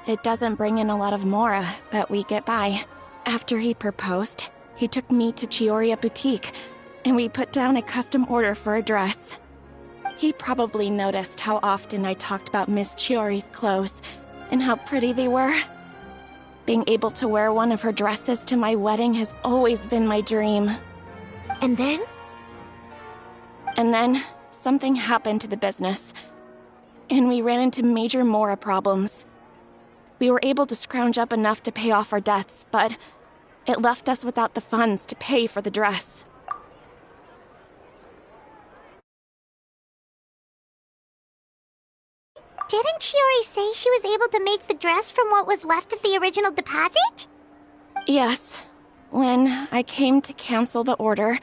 It doesn't bring in a lot of mora, but we get by. After he proposed, he took me to Cisoria Boutique, and we put down a custom order for a dress. He probably noticed how often I talked about Miss Chiori's clothes, and how pretty they were. Being able to wear one of her dresses to my wedding has always been my dream. And then? And then something happened to the business, and we ran into major Mora problems. We were able to scrounge up enough to pay off our debts, but it left us without the funds to pay for the dress. Didn't Chiori say she was able to make the dress from what was left of the original deposit? Yes. When I came to cancel the order,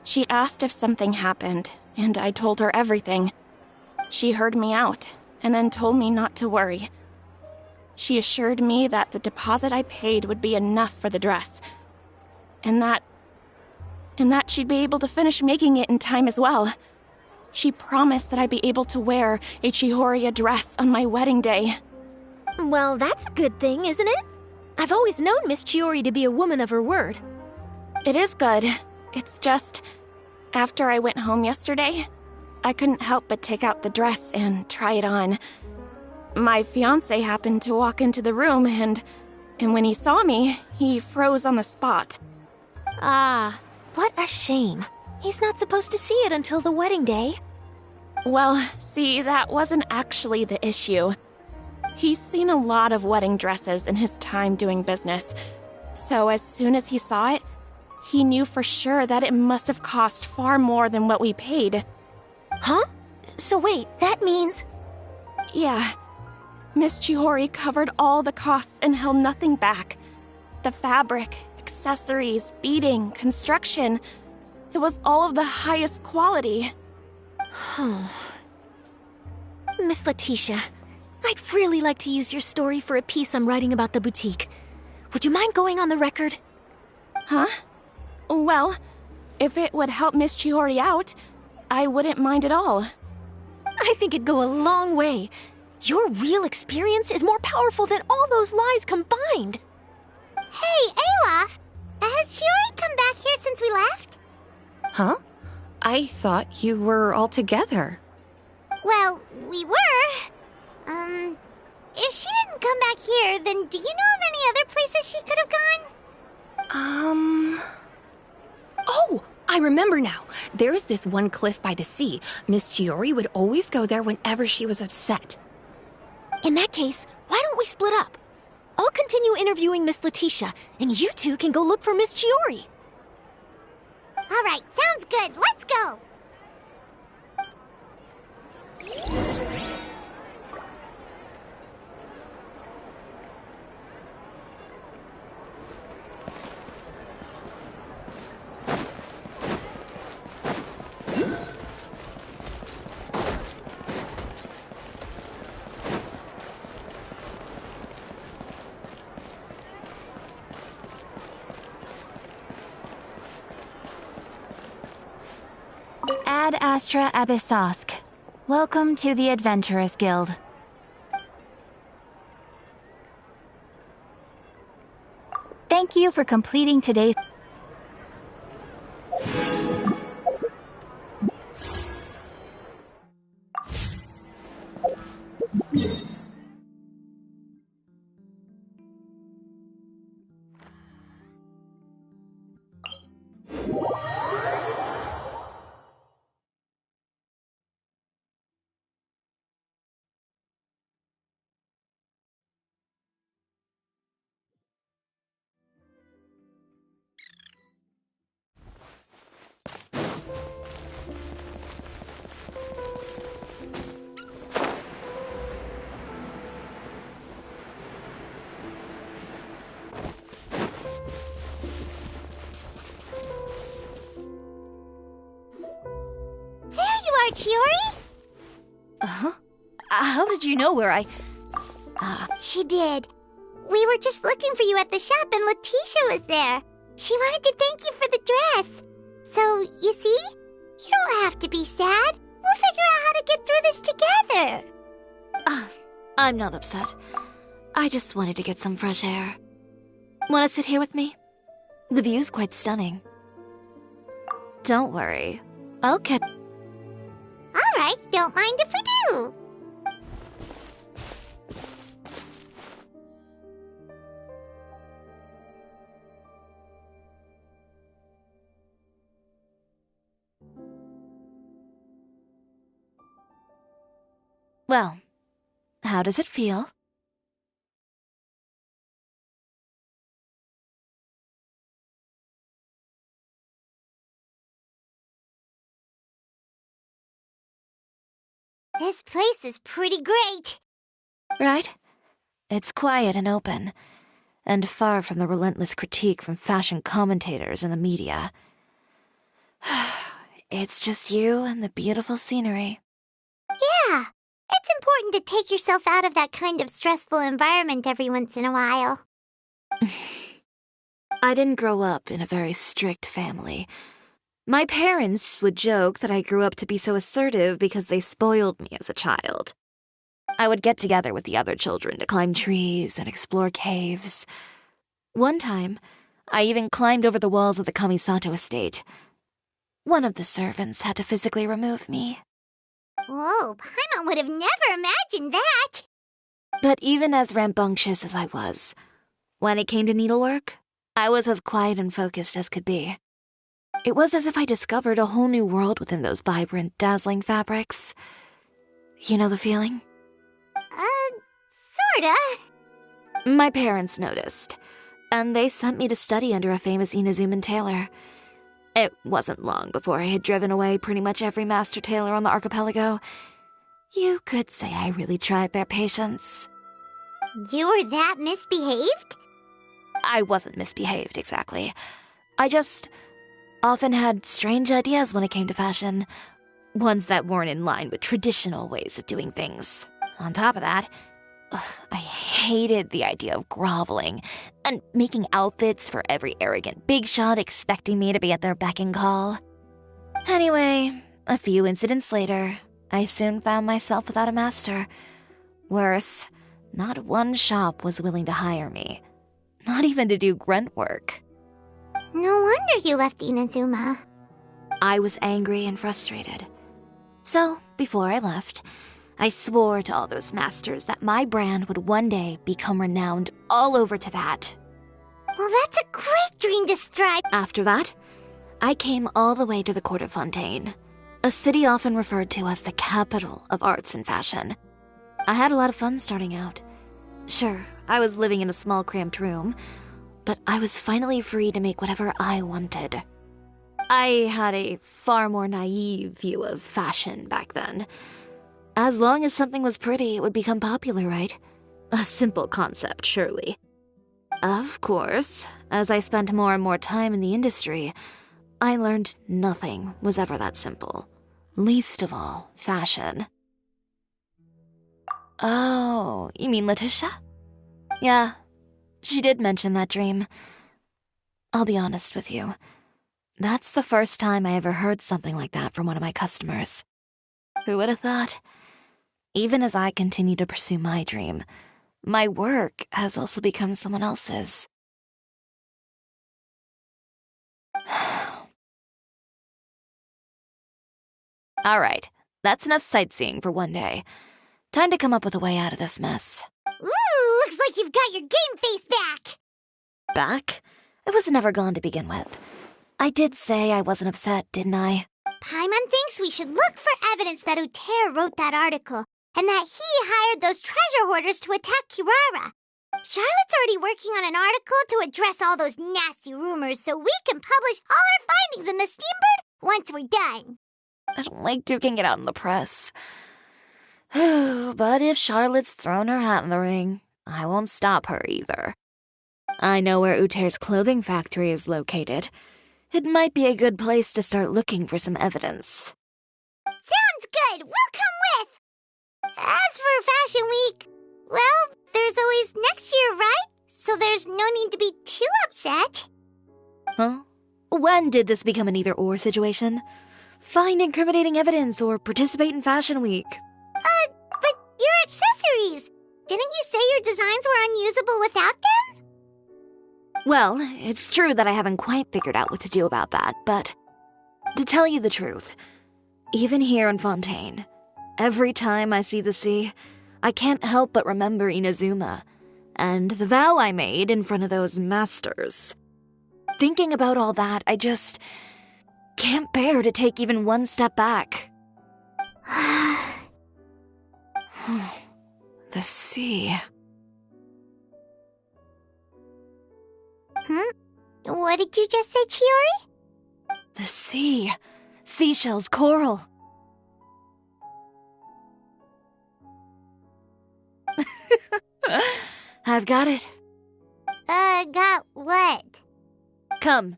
she asked if something happened, and I told her everything. She heard me out, and then told me not to worry. She assured me that the deposit I paid would be enough for the dress, and that she'd be able to finish making it in time as well. She promised that I'd be able to wear a Cisoria dress on my wedding day. Well, that's a good thing, isn't it? I've always known Miss Chiori to be a woman of her word. It is good. It's just, after I went home yesterday, I couldn't help but take out the dress and try it on. My fiancé happened to walk into the room, and when he saw me, he froze on the spot. Ah, what a shame. He's not supposed to see it until the wedding day. Well, see, that wasn't actually the issue. He's seen a lot of wedding dresses in his time doing business, so as soon as he saw it, he knew for sure that it must have cost far more than what we paid. Huh? So wait, that means... Yeah. Miss Chiori covered all the costs and held nothing back. The fabric, accessories, beading, construction... It was all of the highest quality. Miss Letitia, I'd really like to use your story for a piece I'm writing about the boutique. Would you mind going on the record? Huh? Well, if it would help Miss Chiori out, I wouldn't mind at all. I think it'd go a long way. Your real experience is more powerful than all those lies combined. Hey, Alof! Has Chiori come back here since we left? Huh? I thought you were all together. Well, we were. If she didn't come back here, then do you know of any other places she could have gone? Oh, I remember now. There's this one cliff by the sea. Miss Chiori would always go there whenever she was upset. In that case, why don't we split up? I'll continue interviewing Miss Letitia, and you two can go look for Miss Chiori. All right, sounds good. Let's go. Ad Astra Abyssosk. Welcome to the Adventurers Guild. Thank you for completing today's... Chiori? Uh-huh. How did you know where I... She did. We were just looking for you at the shop and Letitia was there. She wanted to thank you for the dress. So, you see? You don't have to be sad. We'll figure out how to get through this together. I'm not upset. I just wanted to get some fresh air. Want to sit here with me? The view's quite stunning. Don't worry. I'll catch... All right, don't mind if we do. Well, how does it feel? This place is pretty great. Right? It's quiet and open, and far from the relentless critique from fashion commentators and the media. It's just you and the beautiful scenery. Yeah, it's important to take yourself out of that kind of stressful environment every once in a while. I didn't grow up in a very strict family. My parents would joke that I grew up to be so assertive because they spoiled me as a child. I would get together with the other children to climb trees and explore caves. One time, I even climbed over the walls of the Kamisato estate. One of the servants had to physically remove me. Whoa, Paimon would have never imagined that! But even as rambunctious as I was, when it came to needlework, I was as quiet and focused as could be. It was as if I discovered a whole new world within those vibrant, dazzling fabrics. You know the feeling? Sorta. My parents noticed, and they sent me to study under a famous Inazuman tailor. It wasn't long before I had driven away pretty much every master tailor on the archipelago. You could say I really tried their patience. You were that misbehaved? I wasn't misbehaved, exactly. I just often had strange ideas when it came to fashion. Ones that weren't in line with traditional ways of doing things. On top of that, I hated the idea of groveling and making outfits for every arrogant big shot expecting me to be at their beck and call. Anyway, a few incidents later, I soon found myself without a master. Worse, not one shop was willing to hire me. Not even to do grunt work. No wonder you left Inazuma. I was angry and frustrated. So, before I left, I swore to all those masters that my brand would one day become renowned all over Teyvat. Well, that's a great dream to strive. After that, I came all the way to the court of Fontaine, a city often referred to as the capital of arts and fashion. I had a lot of fun starting out. Sure, I was living in a small cramped room, but I was finally free to make whatever I wanted. I had a far more naive view of fashion back then. As long as something was pretty, it would become popular, right? A simple concept, surely. Of course, as I spent more and more time in the industry, I learned nothing was ever that simple. Least of all, fashion. Oh, you mean Letitia? Yeah, she did mention that dream. I'll be honest with you. That's the first time I ever heard something like that from one of my customers. Who would have thought? Even as I continue to pursue my dream, my work has also become someone else's. All right, that's enough sightseeing for one day. Time to come up with a way out of this mess. Ooh, looks like you've got your game face back! Back? It was never gone to begin with. I did say I wasn't upset, didn't I? Paimon thinks we should look for evidence that Uter wrote that article, and that he hired those treasure hoarders to attack Kirara. Charlotte's already working on an article to address all those nasty rumors so we can publish all our findings in the Steambird once we're done. I don't like duking it out in the press. But if Charlotte's thrown her hat in the ring, I won't stop her either. I know where Uter's clothing factory is located. It might be a good place to start looking for some evidence. Sounds good! We'll come with! As for Fashion Week, well, there's always next year, right? So there's no need to be too upset. Huh? When did this become an either-or situation? Find incriminating evidence or participate in Fashion Week. But your accessories! Didn't you say your designs were unusable without them? Well, it's true that I haven't quite figured out what to do about that, but to tell you the truth, even here in Fontaine, every time I see the sea, I can't help but remember Inazuma and the vow I made in front of those masters. Thinking about all that, I just can't bear to take even one step back. The sea. What did you just say, Chiori? The sea. Seashells, coral. I've got it. Got what? Come,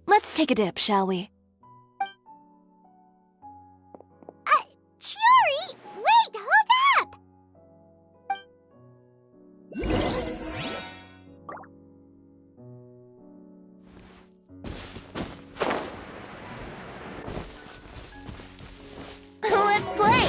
let's take a dip, shall we? Chiori! Wait, hold up! Let's play!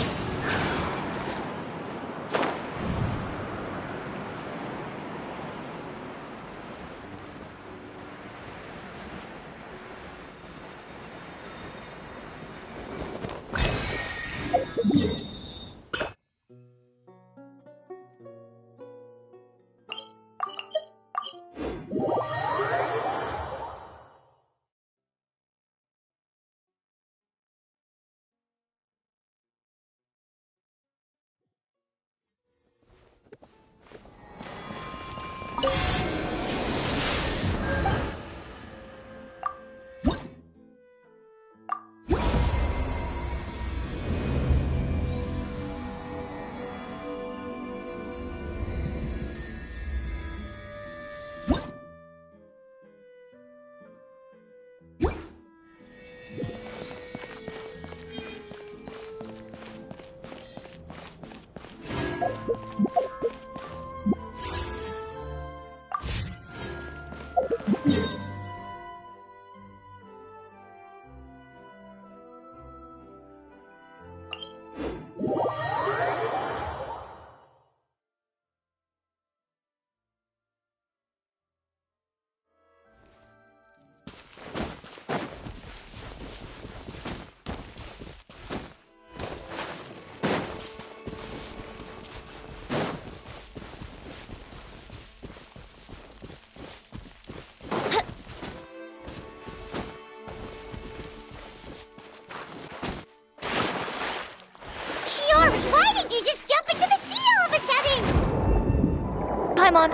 Paimon,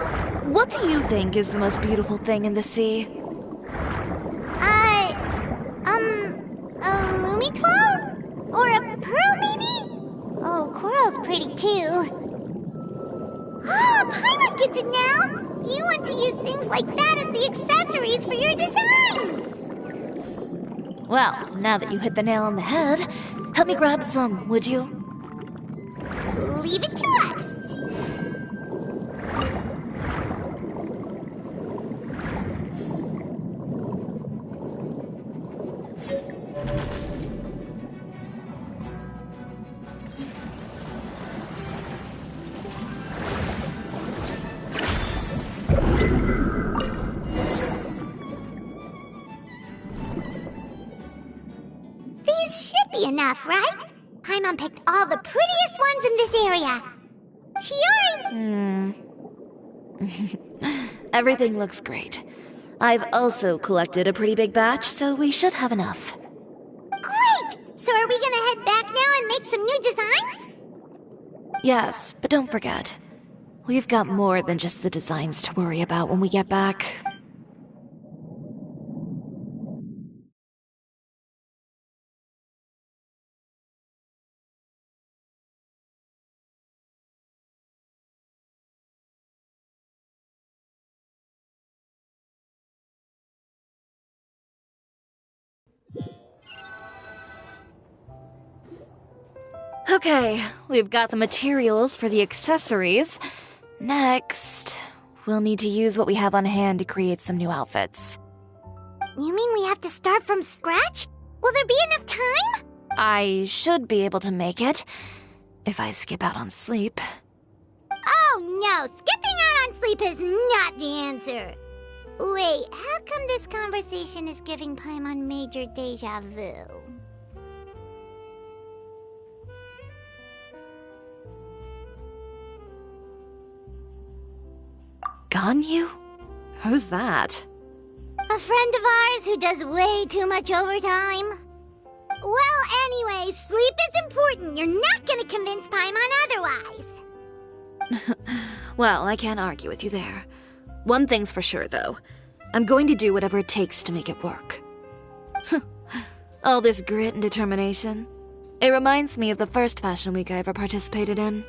what do you think is the most beautiful thing in the sea? A Lumitwal? Or a pearl, maybe? Oh, coral's pretty too. Ah, Paimon gets it now! You want to use things like that as the accessories for your designs! Well, now that you hit the nail on the head, help me grab some, would you? Leave it to us! These should be enough, right? Paimon picked all the prettiest ones in this area. Chiori! Everything looks great. I've also collected a pretty big batch, so we should have enough. Great! So are we gonna head back now and make some new designs? Yes, but don't forget, we've got more than just the designs to worry about when we get back. Okay, we've got the materials for the accessories. Next, we'll need to use what we have on hand to create some new outfits. You mean we have to start from scratch? Will there be enough time? I should be able to make it, if I skip out on sleep. Oh no, skipping out on sleep is not the answer. Wait, how come this conversation is giving Paimon major deja vu? Ganyu? Who's that? A friend of ours who does way too much overtime. Well, anyway, sleep is important. You're not gonna convince Paimon otherwise. Well, I can't argue with you there. One thing's for sure, though. I'm going to do whatever it takes to make it work. All this grit and determination. It reminds me of the first fashion week I ever participated in.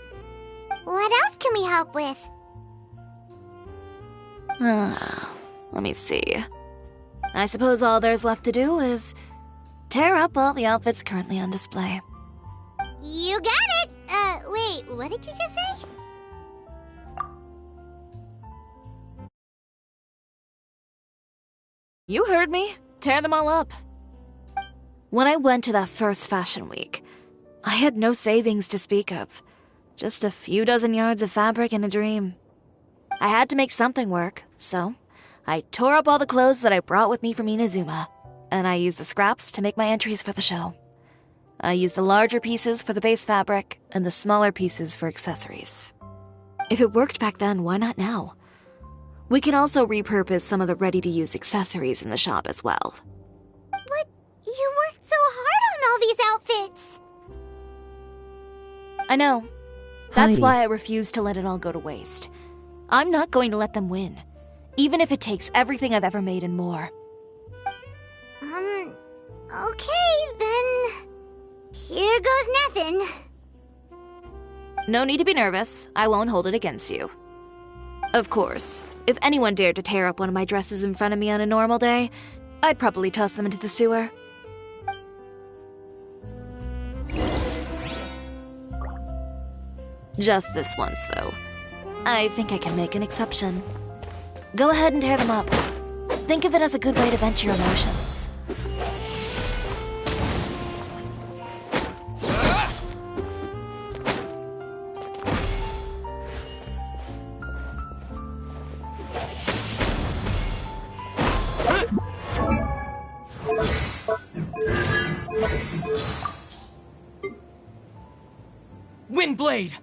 What else can we help with? Let me see. I suppose all there's left to do is tear up all the outfits currently on display. You got it! Wait, what did you just say? You heard me. Tear them all up. When I went to that first fashion week, I had no savings to speak of. Just a few dozen yards of fabric and a dream. I had to make something work, so I tore up all the clothes that I brought with me from Inazuma, and I used the scraps to make my entries for the show. I used the larger pieces for the base fabric and the smaller pieces for accessories. If it worked back then, why not now? We can also repurpose some of the ready-to-use accessories in the shop as well. But you worked so hard on all these outfits! I know. That's why I refuse to let it all go to waste. I'm not going to let them win, even if it takes everything I've ever made and more. Okay, then. Here goes nothing. No need to be nervous. I won't hold it against you. Of course, if anyone dared to tear up one of my dresses in front of me on a normal day, I'd probably toss them into the sewer. Just this once, though. I think I can make an exception. Go ahead and tear them up. Think of it as a good way to vent your emotions. Windblade!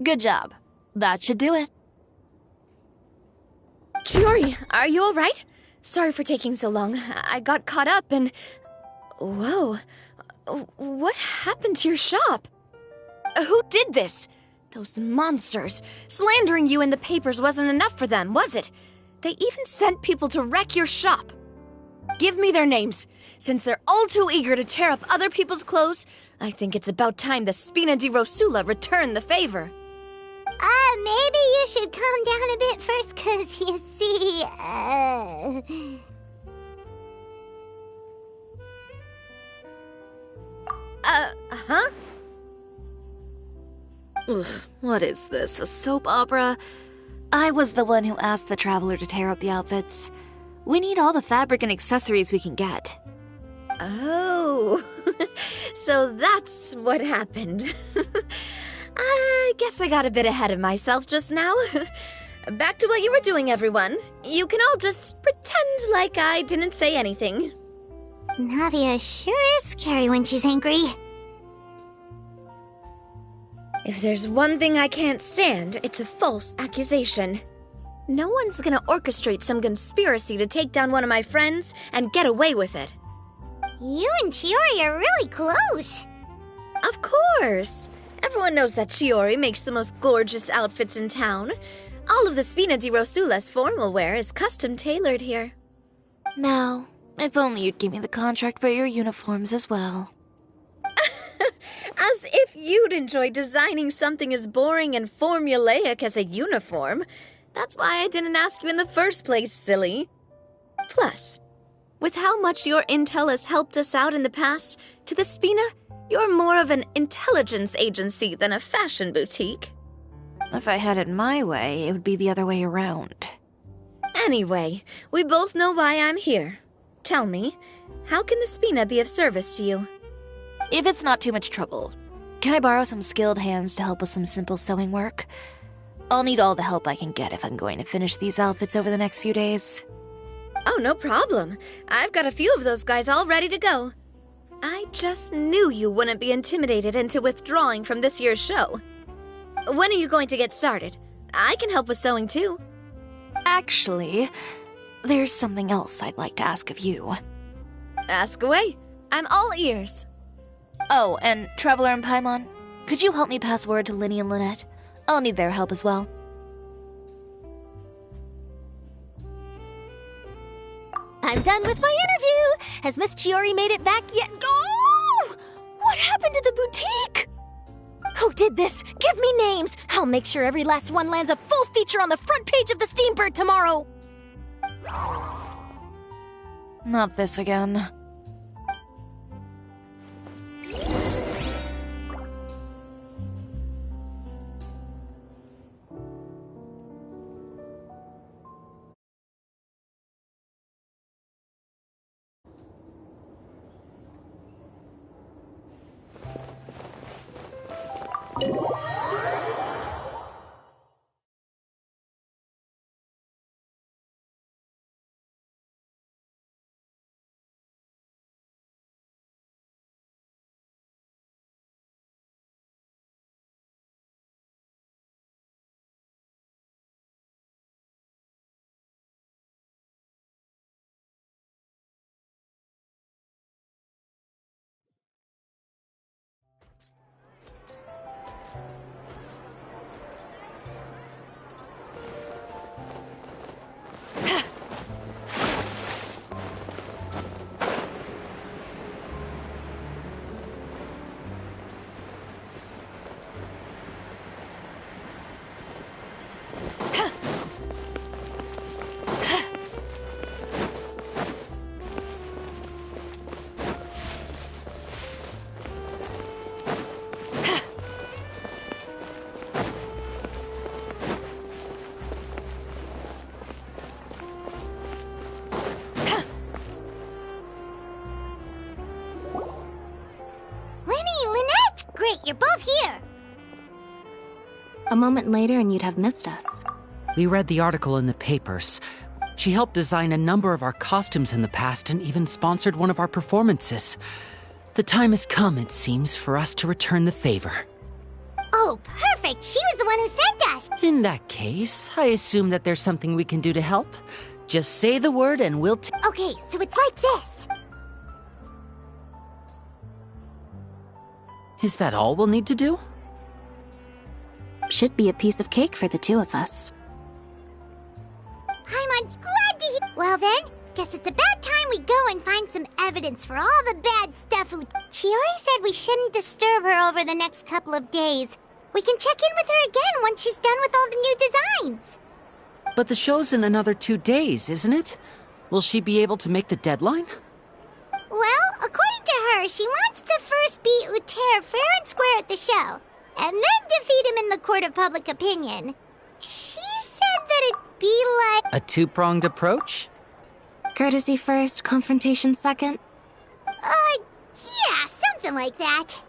Good job. That should do it. Chiori, are you alright? Sorry for taking so long. I got caught up and... Whoa. What happened to your shop? Who did this? Those monsters. Slandering you in the papers wasn't enough for them, was it? They even sent people to wreck your shop. Give me their names. Since they're all too eager to tear up other people's clothes, I think it's about time the Spina di Rosula return the favor. Maybe you should calm down a bit first, 'cause you see, huh? Ugh, what is this, a soap opera? I was the one who asked the traveler to tear up the outfits. We need all the fabric and accessories we can get. Oh, so that's what happened. I guess I got a bit ahead of myself just now. Back to what you were doing, everyone. You can all just pretend like I didn't say anything. Navia sure is scary when she's angry. If there's one thing I can't stand, it's a false accusation. No one's gonna orchestrate some conspiracy to take down one of my friends and get away with it. You and Chiori are really close. Of course. Everyone knows that Chiori makes the most gorgeous outfits in town. All of the Spina di Rosula's formal wear is custom tailored here. Now, if only you'd give me the contract for your uniforms as well. As if you'd enjoy designing something as boring and formulaic as a uniform. That's why I didn't ask you in the first place, silly. Plus, with how much your intel has helped us out in the past, to the Spina, you're more of an intelligence agency than a fashion boutique. If I had it my way, it would be the other way around. Anyway, we both know why I'm here. Tell me, how can the Spina be of service to you? If it's not too much trouble, can I borrow some skilled hands to help with some simple sewing work? I'll need all the help I can get if I'm going to finish these outfits over the next few days. Oh, no problem. I've got a few of those guys all ready to go. I just knew you wouldn't be intimidated into withdrawing from this year's show. When are you going to get started? I can help with sewing too. Actually, there's something else I'd like to ask of you. Ask away. I'm all ears. Oh, and Traveler and Paimon, could you help me pass word to Linny and Lynette? I'll need their help as well. I'm done with my interview! Has Miss Chiori made it back yet? Oh! What happened to the boutique? Who did this? Give me names! I'll make sure every last one lands a full feature on the front page of the Steambird tomorrow! Not this again. You're both here! A moment later and you'd have missed us. We read the article in the papers. She helped design a number of our costumes in the past and even sponsored one of our performances. The time has come, it seems, for us to return the favor. Oh, perfect! She was the one who sent us! In that case, I assume that there's something we can do to help. Just say the word and we'll Okay, so it's like this. Is that all we'll need to do? Should be a piece of cake for the two of us. Paimon's glad to hear. Well then, guess it's about time we go and find some evidence for all the bad stuff Chiori said we shouldn't disturb her over the next couple of days. We can check in with her again once she's done with all the new designs. But the show's in another 2 days, isn't it? Will she be able to make the deadline? Well, according to her, she wants to first beat Uter fair and square at the show, and then defeat him in the court of public opinion. She said that it'd be like... A two-pronged approach? Courtesy first, confrontation second? Yeah, something like that.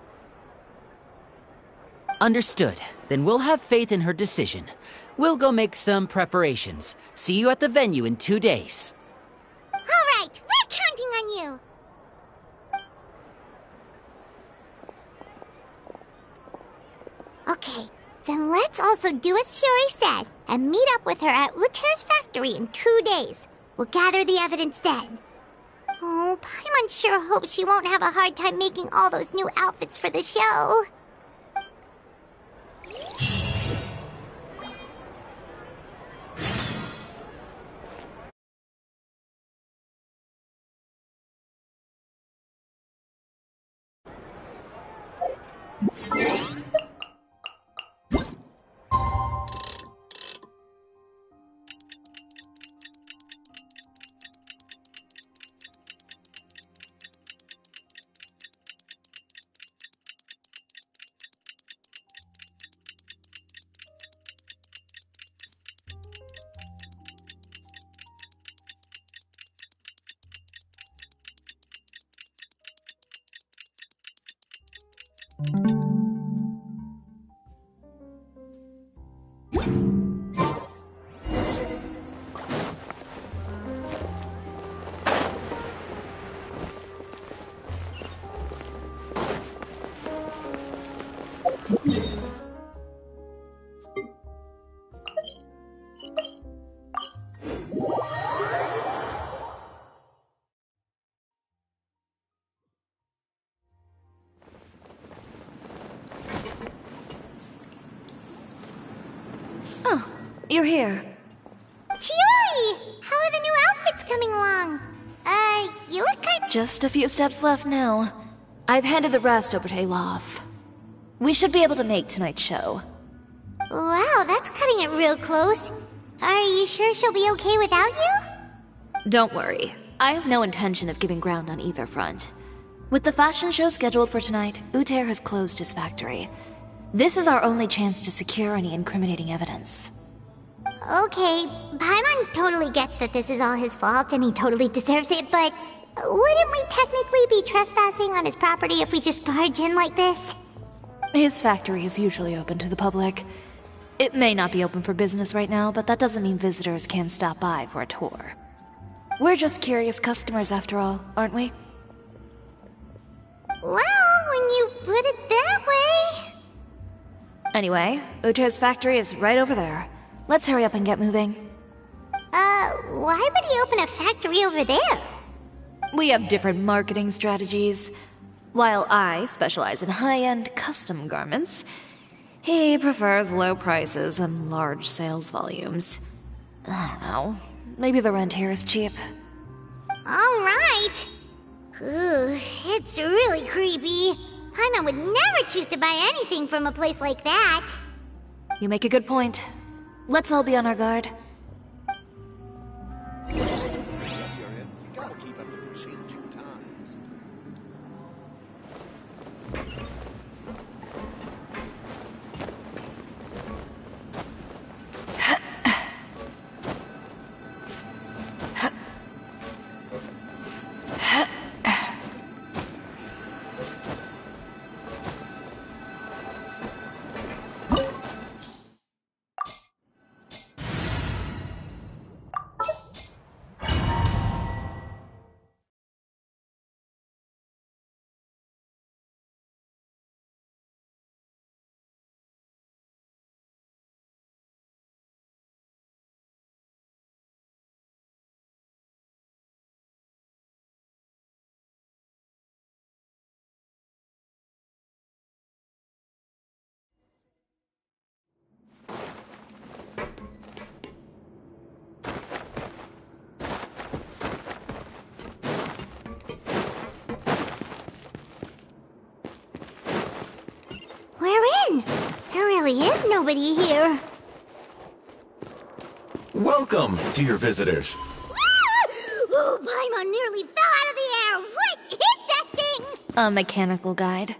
Understood. Then we'll have faith in her decision. We'll go make some preparations. See you at the venue in 2 days. All right, we're counting on you. Okay, then let's also do as Chiori said and meet up with her at Uter's factory in 2 days. We'll gather the evidence then. Oh, Paimon sure hopes she won't have a hard time making all those new outfits for the show. you're here. Chiori! How are the new outfits coming along? You look kind... Just a few steps left now. I've handed the rest over to Olaf. We should be able to make tonight's show. Wow, that's cutting it real close. Are you sure she'll be okay without you? Don't worry. I have no intention of giving ground on either front. With the fashion show scheduled for tonight, Uther has closed his factory. This is our only chance to secure any incriminating evidence. Okay, Paimon totally gets that this is all his fault and he totally deserves it, but wouldn't we technically be trespassing on his property if we just barge in like this? His factory is usually open to the public. It may not be open for business right now, but that doesn't mean visitors can't stop by for a tour. We're just curious customers after all, aren't we? Well, when you put it that way... Anyway, Uther's factory is right over there. Let's hurry up and get moving. Why would he open a factory over there? We have different marketing strategies. While I specialize in high-end custom garments, he prefers low prices and large sales volumes. I don't know. Maybe the rent here is cheap. Alright. It's really creepy. Paimon would never choose to buy anything from a place like that. You make a good point. Let's all be on our guard. There really is nobody here. Welcome, dear visitors. Oh, Paimon nearly fell out of the air. What is that thing? A mechanical guide.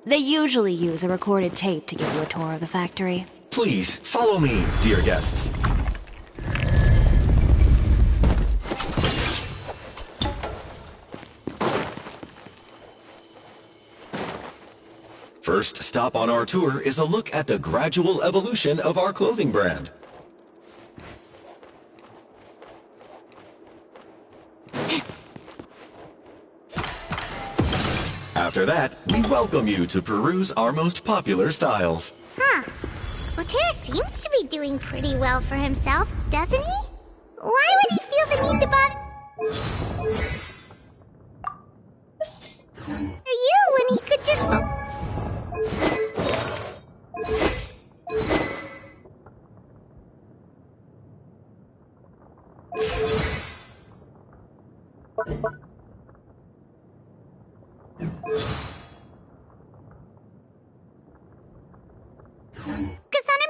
They usually use a recorded tape to give you a tour of the factory. Please, follow me, dear guests. First stop on our tour is a look at the gradual evolution of our clothing brand. After that, we welcome you to peruse our most popular styles. Huh. Uther seems to be doing pretty well for himself, doesn't he? Why would he feel the need to bother you when he could just...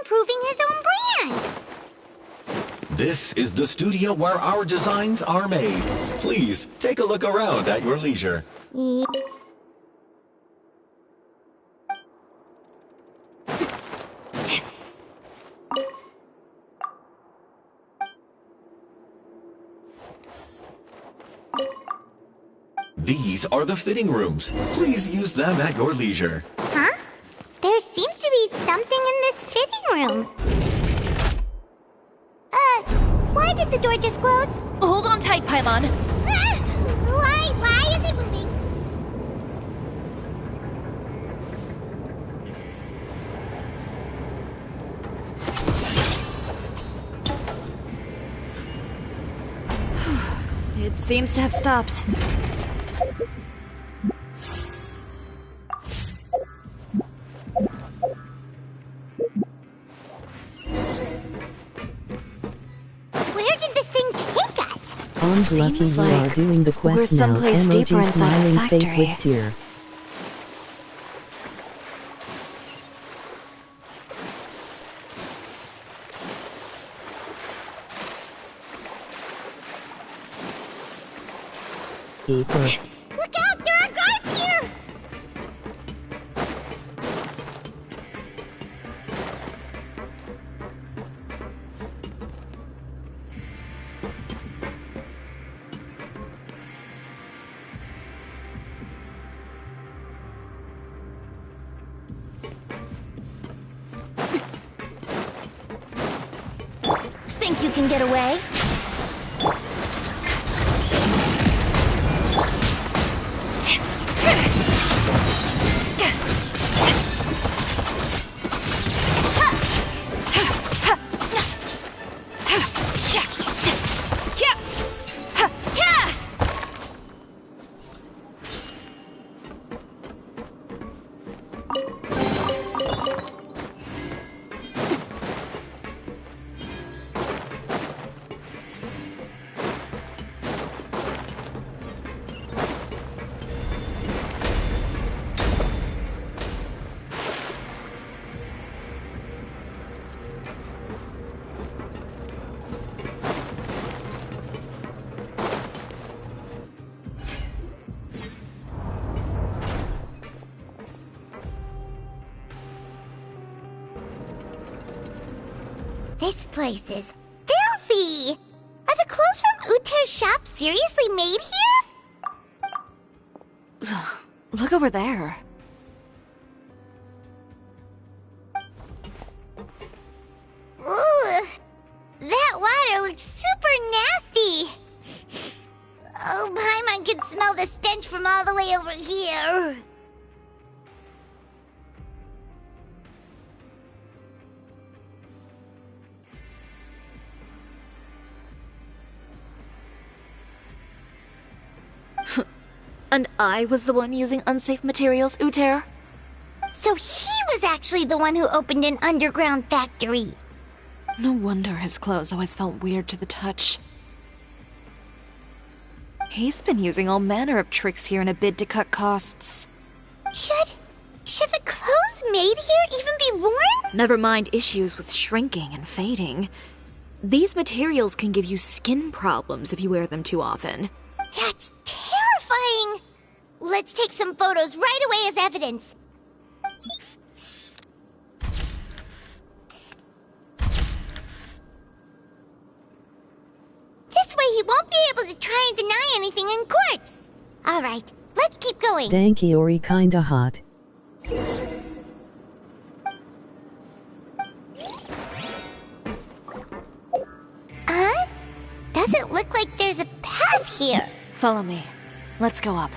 improving his own brand. This is the studio where our designs are made. Please, take a look around at your leisure. Yeah. These are the fitting rooms. Please use them at your leisure. Huh? There seems to be something in this fitting room. Why did the door just close? Hold on tight, Paimon. Why is it moving? It seems to have stopped. Armed lucky you are doing the we're quest now. someplace deeper Emoji inside the smiling face factory. with tear. Keeper. Look out! There are guards here! Think you can get away? This place is filthy! Are the clothes from Uter's shop seriously made here? Look over there. Ooh, that water looks super nasty! Oh, Paimon can smell the stench from all the way over here. And I was the one using unsafe materials, Uter? So he was actually the one who opened an underground factory. No wonder his clothes always felt weird to the touch. He's been using all manner of tricks here in a bid to cut costs. Should the clothes made here even be worn? Never mind issues with shrinking and fading. These materials can give you skin problems if you wear them too often. That's terrifying! Let's take some photos right away as evidence. This way he won't be able to try and deny anything in court. Alright, let's keep going. Dankiori kinda hot. Huh? Doesn't look like there's a path here. Follow me. Let's go up.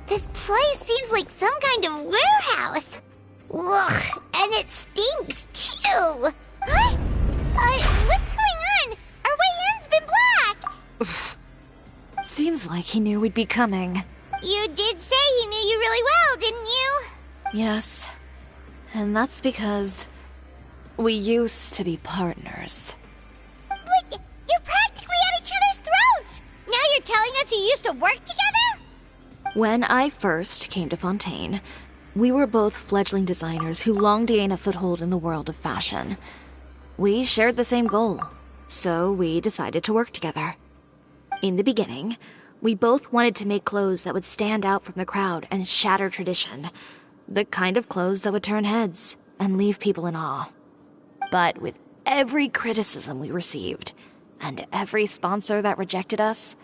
This place seems like some kind of warehouse. Ugh, and it stinks too. Huh? What's going on? Our way in's been blocked. Seems like he knew we'd be coming. You did say he knew you really well, didn't you? Yes. And that's because we used to be partners. But you're practically at each other's throats. Now you're telling us you used to work together? When I first came to Fontaine, we were both fledgling designers who longed to gain a foothold in the world of fashion. We shared the same goal, so we decided to work together. In the beginning, we both wanted to make clothes that would stand out from the crowd and shatter tradition. The kind of clothes that would turn heads and leave people in awe. But with every criticism we received, and every sponsor that rejected us,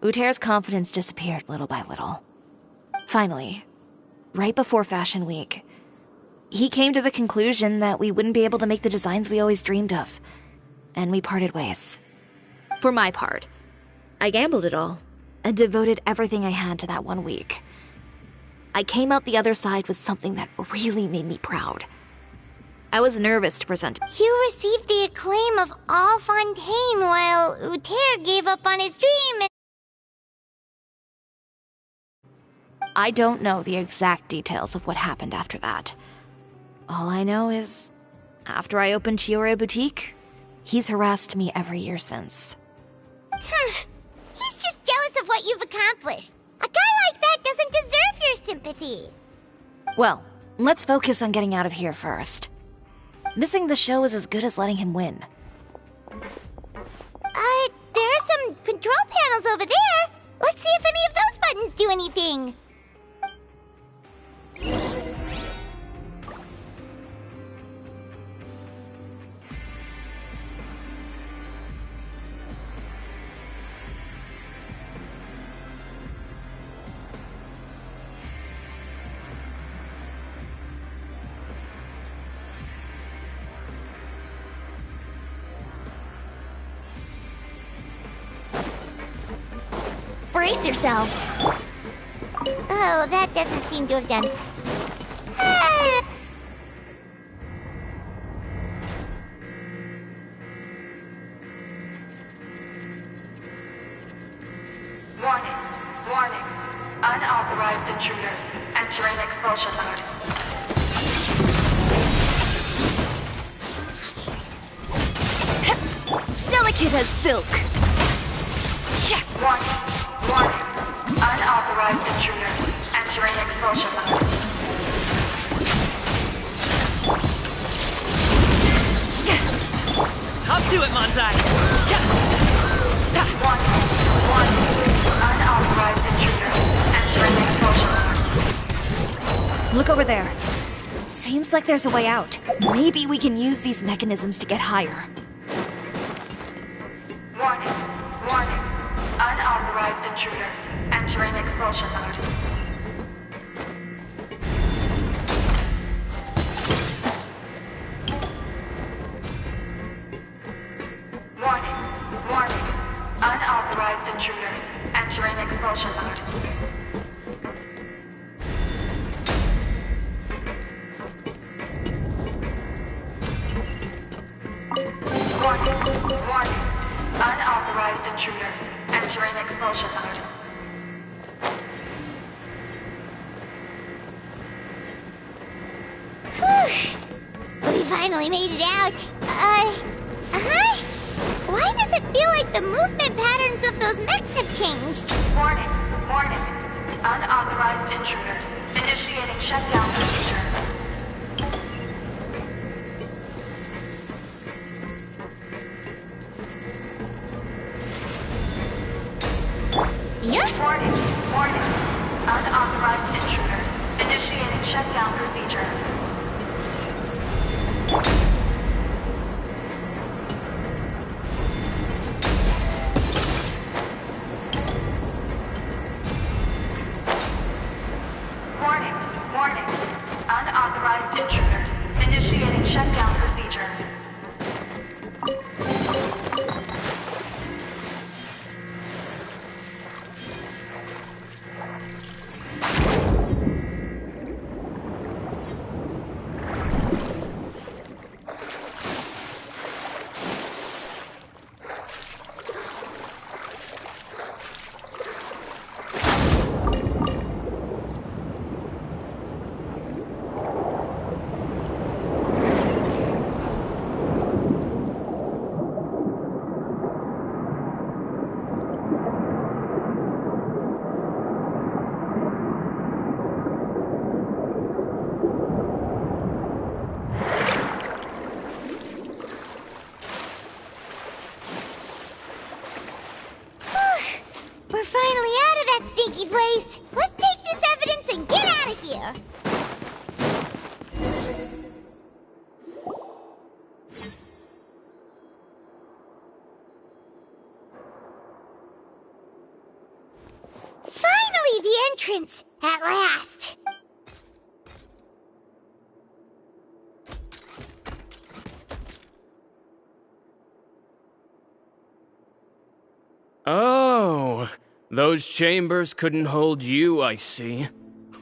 Uter's confidence disappeared little by little. Finally, right before Fashion Week, he came to the conclusion that we wouldn't be able to make the designs we always dreamed of, and we parted ways. For my part, I gambled it all and devoted everything I had to that 1 week. I came out the other side with something that really made me proud. I was nervous to present. You received the acclaim of all Fontaine while Uter gave up on his dream and... I don't know the exact details of what happened after that. All I know is, after I opened Cisoria Boutique, he's harassed me every year since. He's just jealous of what you've accomplished. A guy like that doesn't deserve your sympathy. Well, let's focus on getting out of here first. Missing the show is as good as letting him win. There are some control panels over there. Let's see if any of those buttons do anything. Brace yourselves. Oh, that doesn't seem to have done. Warning. Warning. Unauthorized intruders entering expulsion mode. Delicate as silk. Warning. Warning. Unauthorized intruders entering expulsion mode. Hop to it, Manzai! Warning. Warning. Unauthorized intruders entering expulsion mode. Look over there. Seems like there's a way out. Maybe we can use these mechanisms to get higher. Warning. Warning. Unauthorized intruders entering expulsion mode. Warning. Warning. Unauthorized intruders entering expulsion mode. Warning. Warning. Unauthorized intruders entering expulsion mode. We finally made it out. Why does it feel like the movement patterns of those mechs have changed? Warning. Warning. Unauthorized intruders initiating shutdown procedure. Yeah? Warning. Warning. Unauthorized intruders initiating shutdown procedure. Warning. Warning. Unauthorized intruders initiating shutdown procedure. We're finally out of that stinky place. Let's take this evidence and get out of here. entrance, at last. Oh, those chambers couldn't hold you, I see.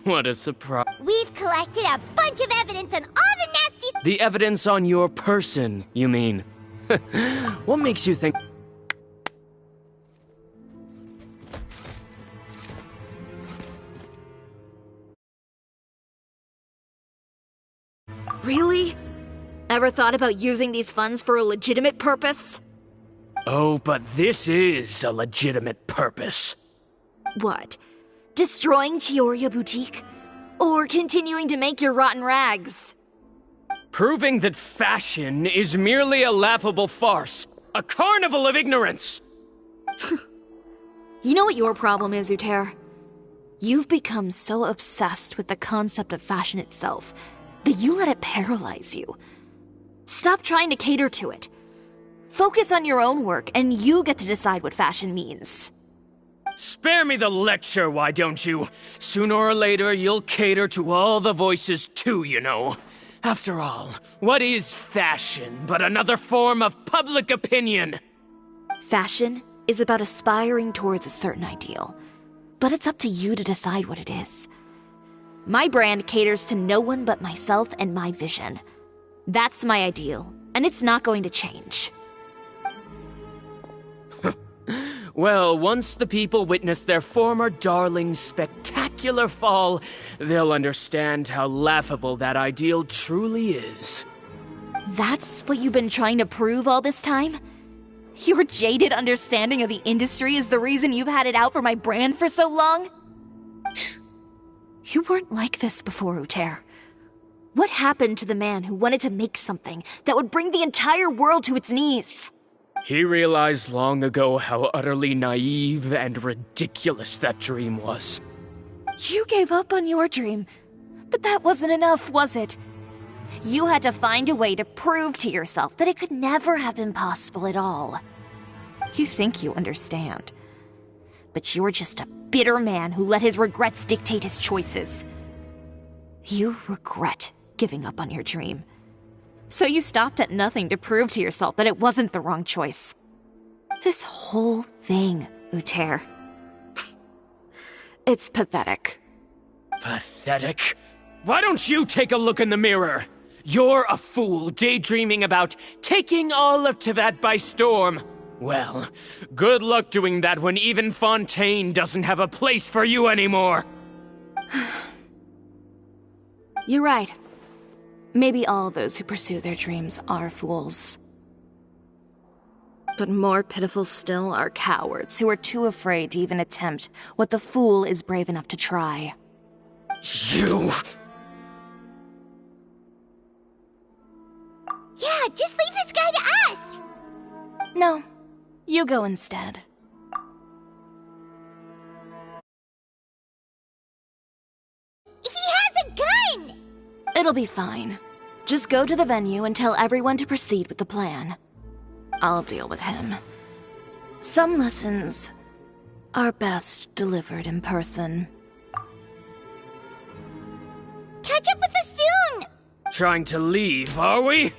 What a surprise. We've collected a bunch of evidence on all the nasty... The evidence on your person, you mean? What makes you think... Really? Ever thought about using these funds for a legitimate purpose? Oh, but this is a legitimate purpose. What? Destroying Cisoria Boutique? Or continuing to make your rotten rags? Proving that fashion is merely a laughable farce. A carnival of ignorance! You know what your problem is, Uter? You've become so obsessed with the concept of fashion itself that you let it paralyze you. Stop trying to cater to it. Focus on your own work, and you get to decide what fashion means. Spare me the lecture, why don't you? Sooner or later, you'll cater to all the voices too, you know. After all, what is fashion but another form of public opinion? Fashion is about aspiring towards a certain ideal, but it's up to you to decide what it is. My brand caters to no one but myself and my vision. That's my ideal, and it's not going to change. Well, once the people witness their former darling's spectacular fall, they'll understand how laughable that ideal truly is. That's what you've been trying to prove all this time? Your jaded understanding of the industry is the reason you've had it out for my brand for so long? You weren't like this before, Uter. What happened to the man who wanted to make something that would bring the entire world to its knees? He realized long ago how utterly naive and ridiculous that dream was. You gave up on your dream, but that wasn't enough, was it? You had to find a way to prove to yourself that it could never have been possible at all. You think you understand, but you're just a bitter man who let his regrets dictate his choices. You regret giving up on your dream. So you stopped at nothing to prove to yourself that it wasn't the wrong choice. This whole thing, Uter. It's pathetic. Pathetic? Why don't you take a look in the mirror? You're a fool daydreaming about taking all of Teyvat by storm. Well, good luck doing that when even Fontaine doesn't have a place for you anymore. You're right. Maybe all those who pursue their dreams are fools. But more pitiful still are cowards who are too afraid to even attempt what the fool is brave enough to try. You... Yeah, just leave this guy to us! No, you go instead. He has a gun! It'll be fine. Just go to the venue and tell everyone to proceed with the plan. I'll deal with him. Some lessons are best delivered in person. Catch up with us soon! Trying to leave, are we?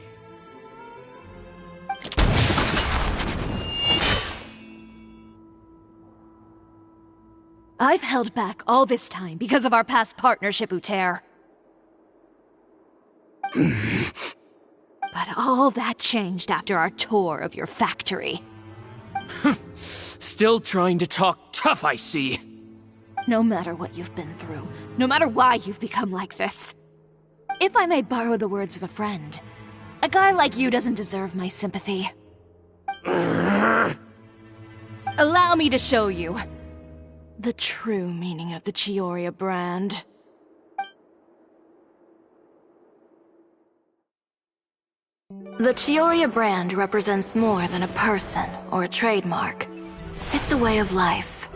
I've held back all this time because of our past partnership, Uter. But all that changed after our tour of your factory. Still trying to talk tough, I see. No matter what you've been through, no matter why you've become like this. If I may borrow the words of a friend, a guy like you doesn't deserve my sympathy. Allow me to show you the true meaning of the Cisoria brand. The Cisoria brand represents more than a person or a trademark. It's a way of life.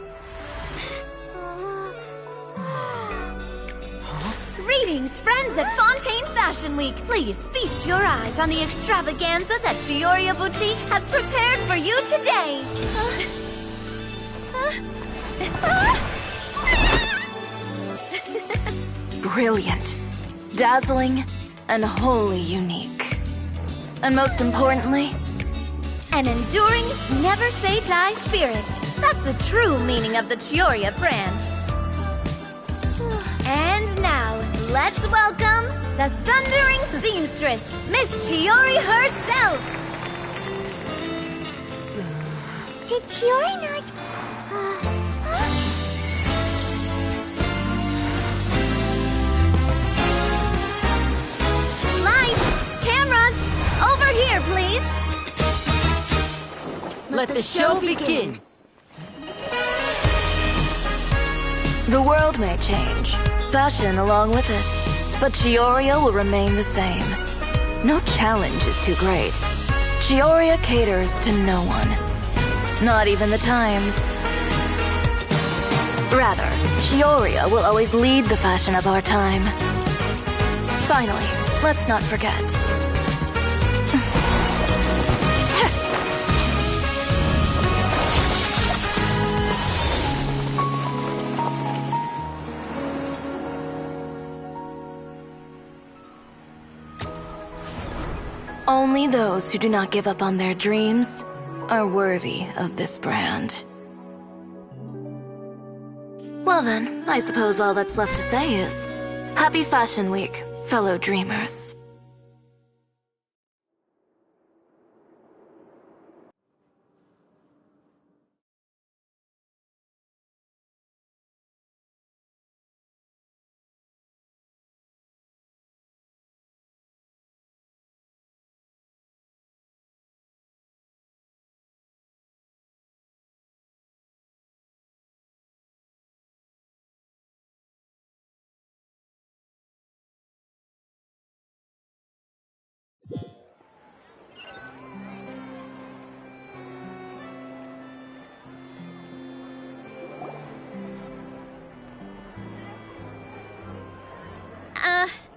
Greetings, friends at Fontaine Fashion Week. Please feast your eyes on the extravaganza that Cisoria Boutique has prepared for you today. Brilliant, dazzling, and wholly unique. And most importantly, an enduring, never-say-die spirit. That's the true meaning of the Cisoria brand. And now, let's welcome the thundering seamstress, Miss Cisoria herself! Did Cisoria not... Lights! Cameras! Over here, please! Let the show begin! the world may change, fashion along with it, but Cisoria will remain the same. No challenge is too great. Cisoria caters to no one. Not even the times. Rather, Cisoria will always lead the fashion of our time. Finally, let's not forget. Only those who do not give up on their dreams are worthy of this brand. Well then, I suppose all that's left to say is, Happy Fashion Week, fellow dreamers.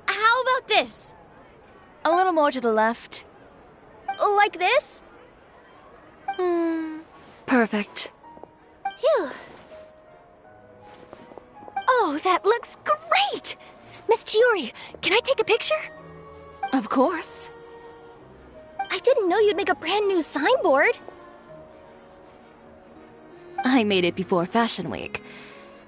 How about this? A little more to the left. Like this? Perfect. Phew. Oh, that looks great! Miss Cisoria, can I take a picture? Of course. I didn't know you'd make a brand new signboard. I made it before Fashion Week.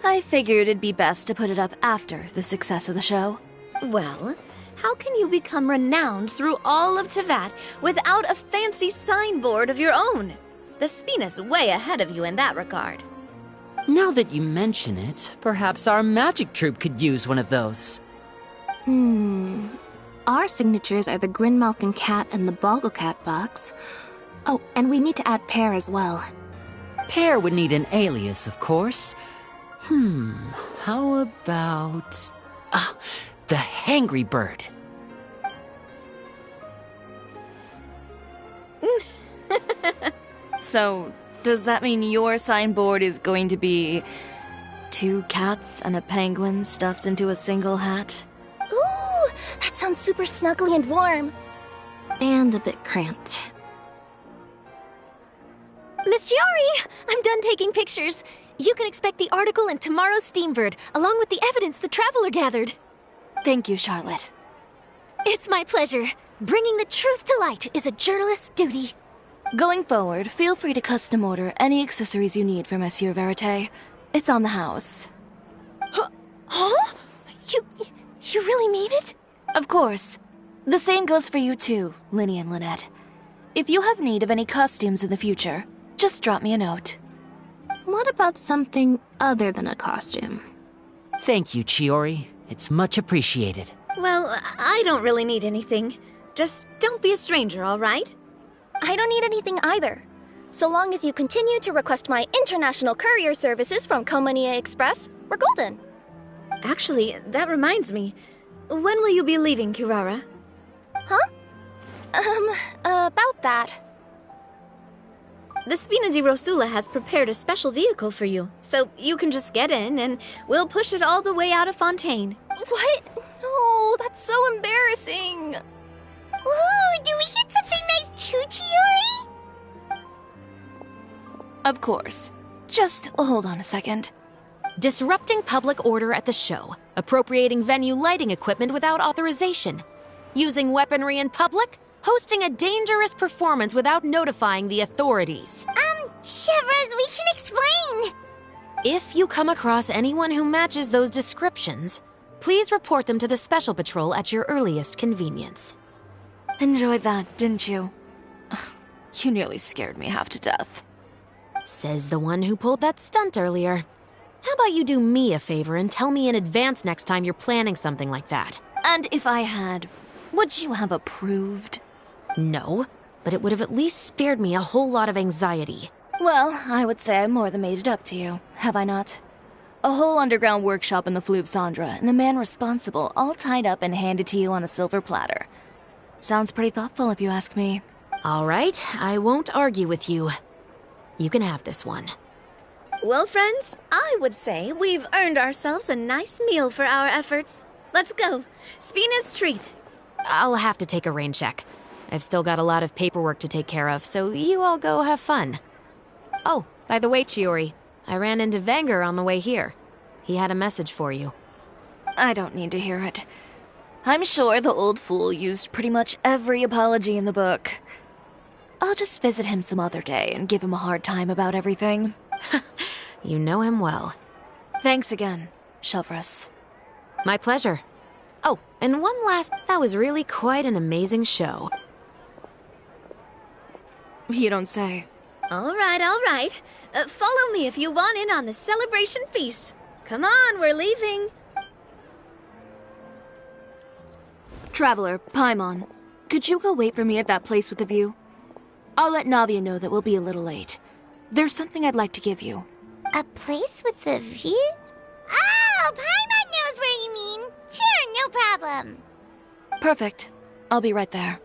I figured it'd be best to put it up after the success of the show. Well, how can you become renowned through all of Tevat without a fancy signboard of your own? The Spina's way ahead of you in that regard. Now that you mention it, perhaps our magic troupe could use one of those. Our signatures are the Grinmalkin Cat and the Bogglecat box. Oh, and we need to add Pear as well. Pear would need an alias, of course. How about... the Hangry Bird. So, does that mean your signboard is going to be 2 cats and a penguin stuffed into a single hat? Ooh, that sounds super snuggly and warm. And a bit cramped. Miss Cisoria, I'm done taking pictures. You can expect the article in tomorrow's Steambird, along with the evidence the Traveler gathered. Thank you, Charlotte. It's my pleasure. Bringing the truth to light is a journalist's duty. Going forward, feel free to custom order any accessories you need for Monsieur Verite. It's on the house. Huh? You really mean it? Of course. The same goes for you too, Linny and Lynette. If you have need of any costumes in the future, just drop me a note. What about something other than a costume? Thank you, Chiori. It's much appreciated. Well, I don't really need anything. Just don't be a stranger, all right? I don't need anything either. So long as you continue to request my international courier services from Komania Express, we're golden. Actually, that reminds me. When will you be leaving, Kirara? Huh? About that. The Spina di Rosula has prepared a special vehicle for you, so you can just get in and we'll push it all the way out of Fontaine. What? No, that's so embarrassing. Ooh, do we get something nice too, Ciori? Of course. Just hold on a second. Disrupting public order at the show, appropriating venue lighting equipment without authorization, using weaponry in public, hosting a dangerous performance without notifying the authorities. Chevrolet, we can explain! If you come across anyone who matches those descriptions, please report them to the Special Patrol at your earliest convenience. Enjoyed that, didn't you? You nearly scared me half to death. Says the one who pulled that stunt earlier. How about you do me a favor and tell me in advance next time you're planning something like that? And if I had, would you have approved? No, but it would have at least spared me a whole lot of anxiety. Well, I would say I more than made it up to you, have I not? A whole underground workshop in the Fleuve Sandra, and the man responsible all tied up and handed to you on a silver platter. Sounds pretty thoughtful if you ask me. All right, I won't argue with you. You can have this one. Well, friends, I would say we've earned ourselves a nice meal for our efforts. Let's go. Spina's treat. I'll have to take a rain check. I've still got a lot of paperwork to take care of, so you all go have fun. Oh, by the way, Chiori, I ran into Vanger on the way here. He had a message for you. I don't need to hear it. I'm sure the old fool used pretty much every apology in the book. I'll just visit him some other day and give him a hard time about everything. You know him well. Thanks again, Chevrolet. My pleasure. Oh, and one last... That was really quite an amazing show. You don't say. All right. Follow me if you want in on the celebration feast. Come on, we're leaving. Traveler, Paimon, could you go wait for me at that place with the view? I'll let Navia know that we'll be a little late. There's something I'd like to give you. A place with the view? Oh, Paimon knows where you mean. Sure, no problem. Perfect. I'll be right there.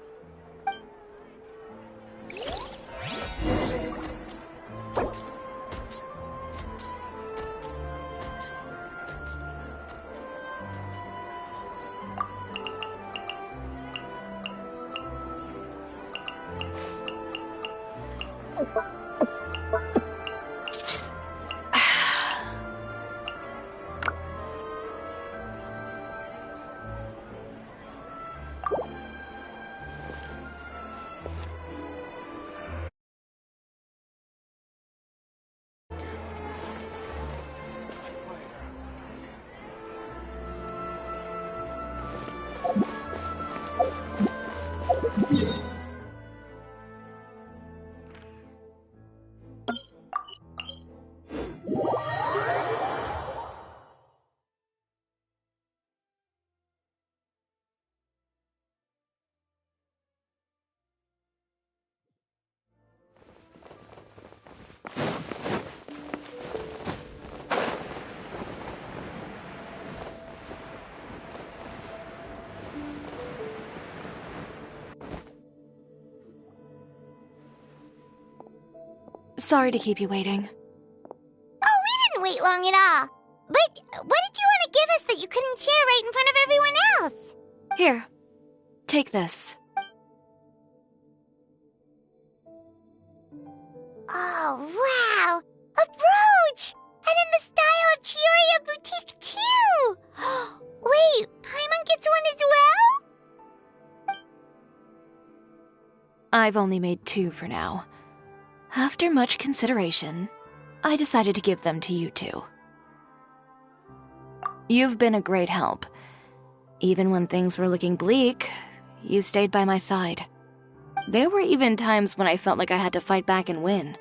Sorry to keep you waiting. Oh, we didn't wait long at all. But what did you want to give us that you couldn't share right in front of everyone else? Here, take this. Oh, wow! A brooch! And in the style of Cisoria Boutique, too! Wait, Paimon gets one as well? I've only made 2 for now. After much consideration, I decided to give them to you two. You've been a great help. Even when things were looking bleak, you stayed by my side. There were even times when I felt like I had to fight back and win,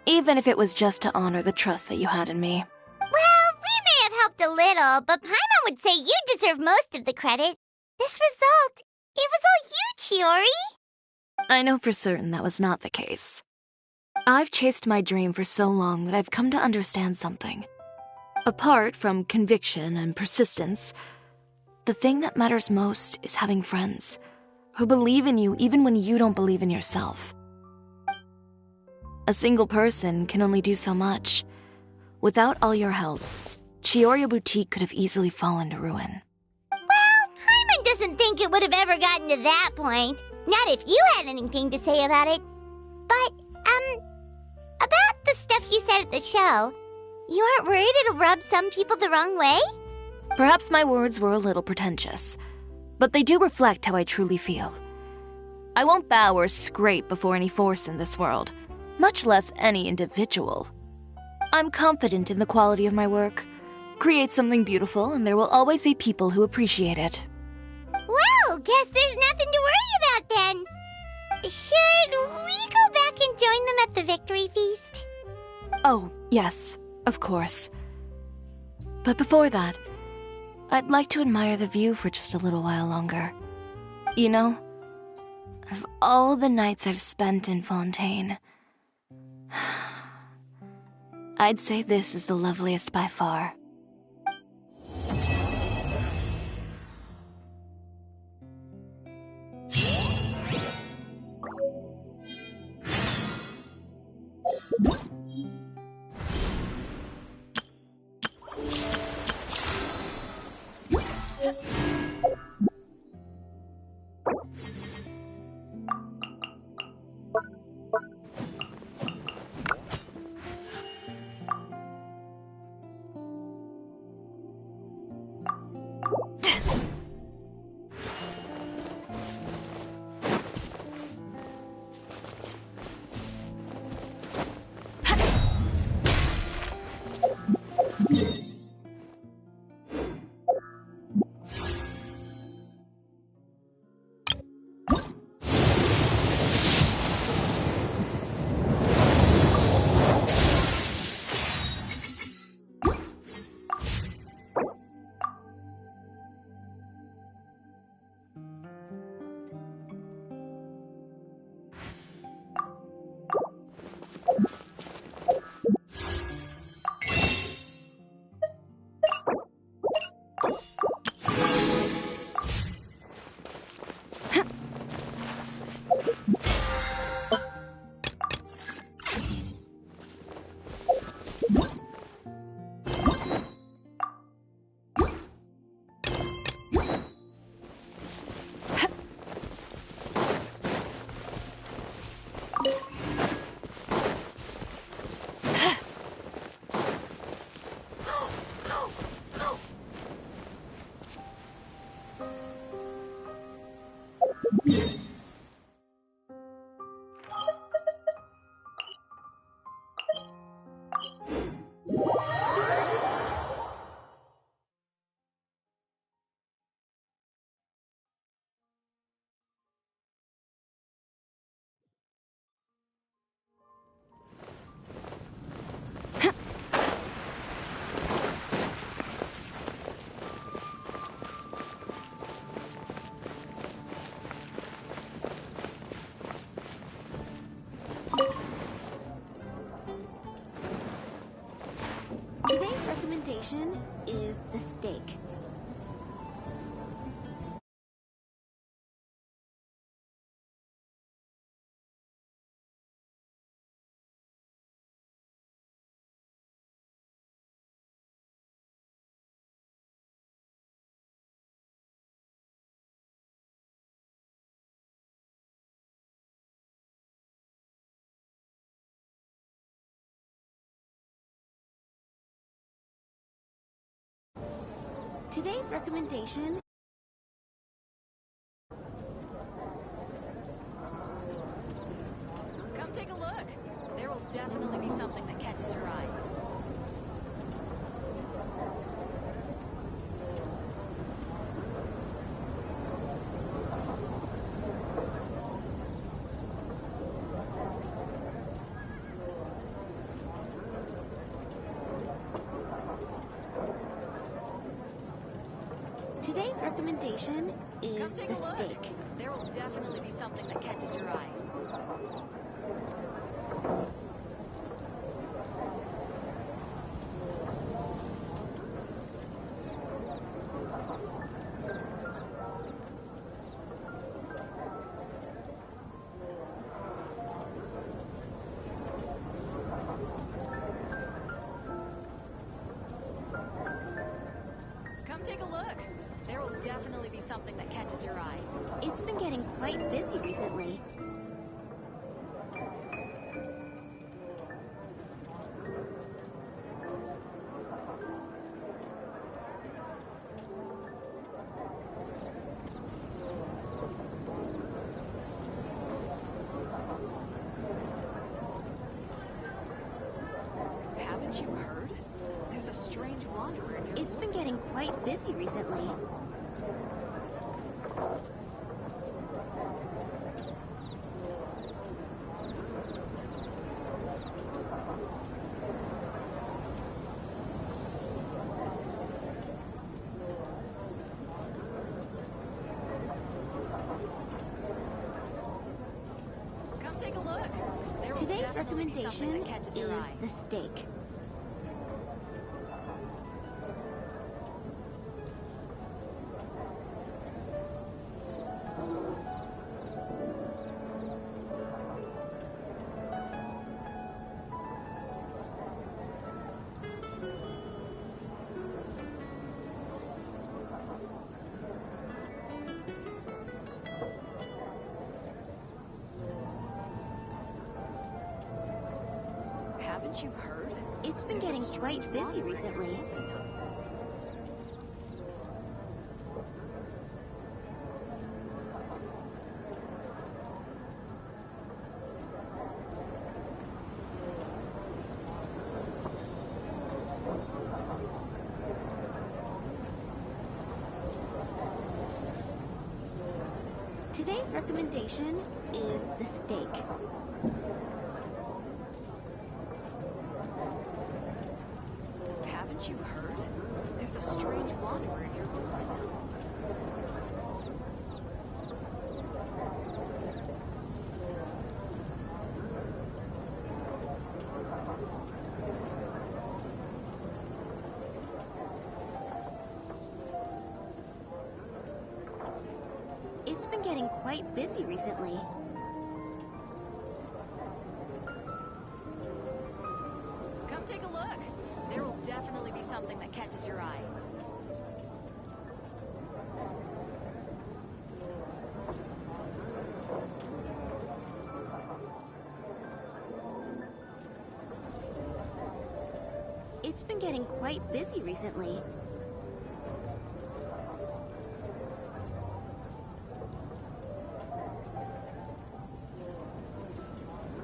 even if it was just to honor the trust that you had in me. Well, we may have helped a little, but Paimon would say you deserve most of the credit. This result, it was all you, Chiori. I know for certain that was not the case. I've chased my dream for so long that I've come to understand something. Apart from conviction and persistence, the thing that matters most is having friends who believe in you even when you don't believe in yourself. A single person can only do so much. Without all your help, Cisoria Boutique could have easily fallen to ruin. Well, Paimon doesn't think it would have ever gotten to that point. Not if you had anything to say about it. But, about the stuff you said at the show, You aren't worried it'll rub some people the wrong way? Perhaps my words were a little pretentious, but they do reflect how I truly feel. I won't bow or scrape before any force in this world, much less any individual. I'm confident in the quality of my work. Create something beautiful, and there will always be people who appreciate it. Well, guess there's nothing to worry about then. Should we go back and join them at the victory feast? Oh, yes, of course. But before that, I'd like to admire the view for just a little while longer. You know, of all the nights I've spent in Fontaine, I'd say this is the loveliest by far. Today's recommendation is the steak. Today's recommendation. Come take a look. There will definitely be something that catches your eye. Today's recommendation is the steak. There will definitely be something that catches your eye. Take a look. There will definitely be something that catches your eye. It's been getting quite busy recently. Haven't you heard? There's a strange wanderer in your... It's been getting quite busy recently. Come take a look. There will Today's definitely be something recommendation that catches your is eye. the steak. Haven't you heard? It's been There's a getting quite strange busy wanderer in your recently. movement. Today's recommendation is the steak. Haven't you heard? There's a strange wanderer in your movement. It's been getting quite busy recently. Come take a look. There will definitely be something that catches your eye. It's been getting quite busy recently.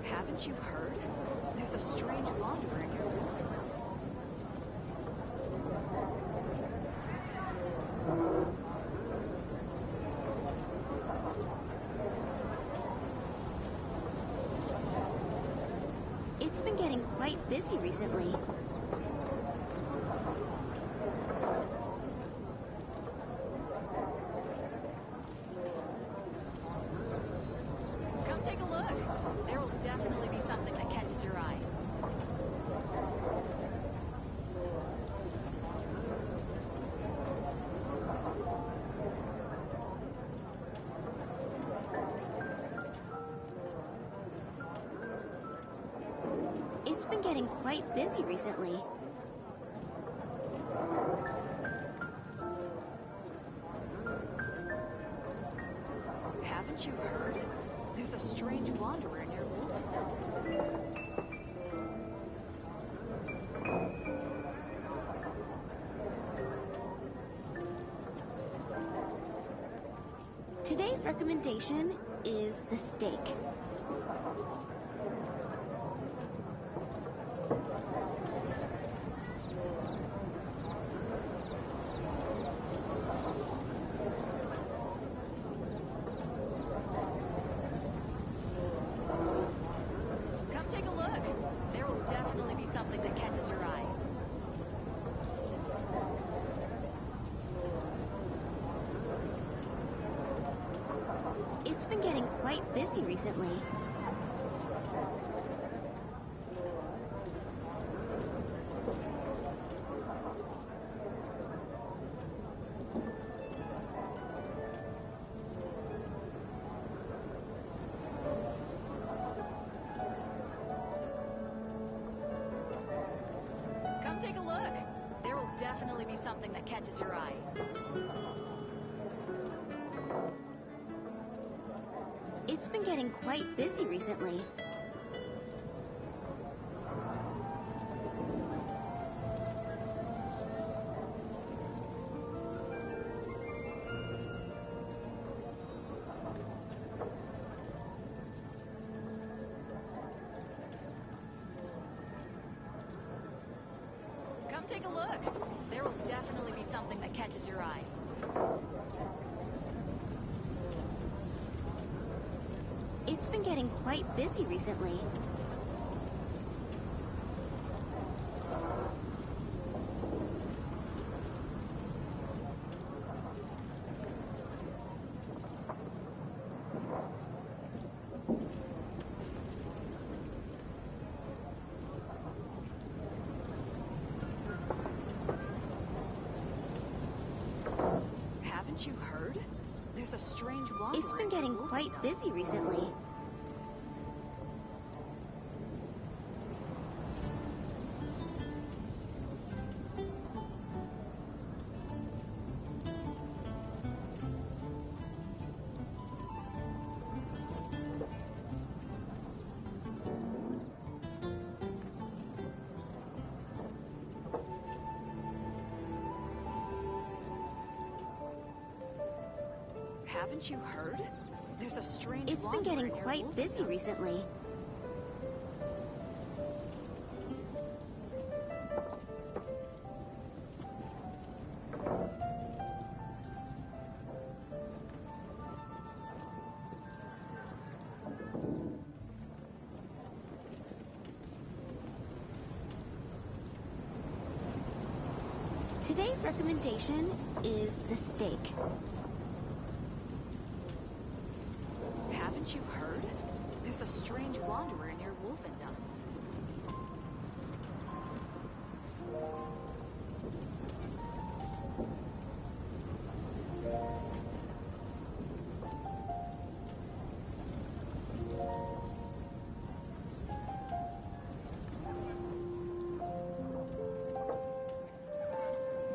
Haven't you heard? There's a strange wanderer in your movement. It's been getting quite busy recently. Come take a look. There will definitely be something that catches your eye. It's been getting quite busy recently. Haven't you heard? There's a strange wanderer in your movement. Today's recommendation is the steak. Come take a look. There will definitely be something that catches your eye. It's been getting quite busy recently. Come take a look. There will definitely be something that catches your eye. It's been getting quite busy recently. Come take a look. There will definitely be something that catches your eye. It's been getting quite busy recently. Haven't you heard? There's a strange wanderer. It's been getting quite busy recently. Haven't you heard? There's a strange It's been getting wanderer near quite busy Wolfenham. recently. Today's recommendation is the steak. Haven't you heard? There's a strange wanderer near Wolfendom.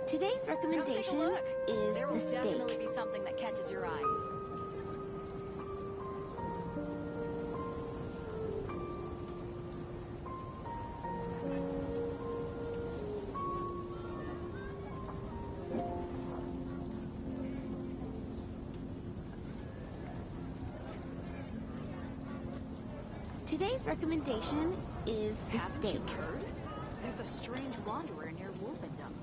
Today's recommendation is There will the steak. definitely be something that catches your eye. Today's recommendation is the Haven't steak. you heard? There's a strange wanderer near Wolfendom.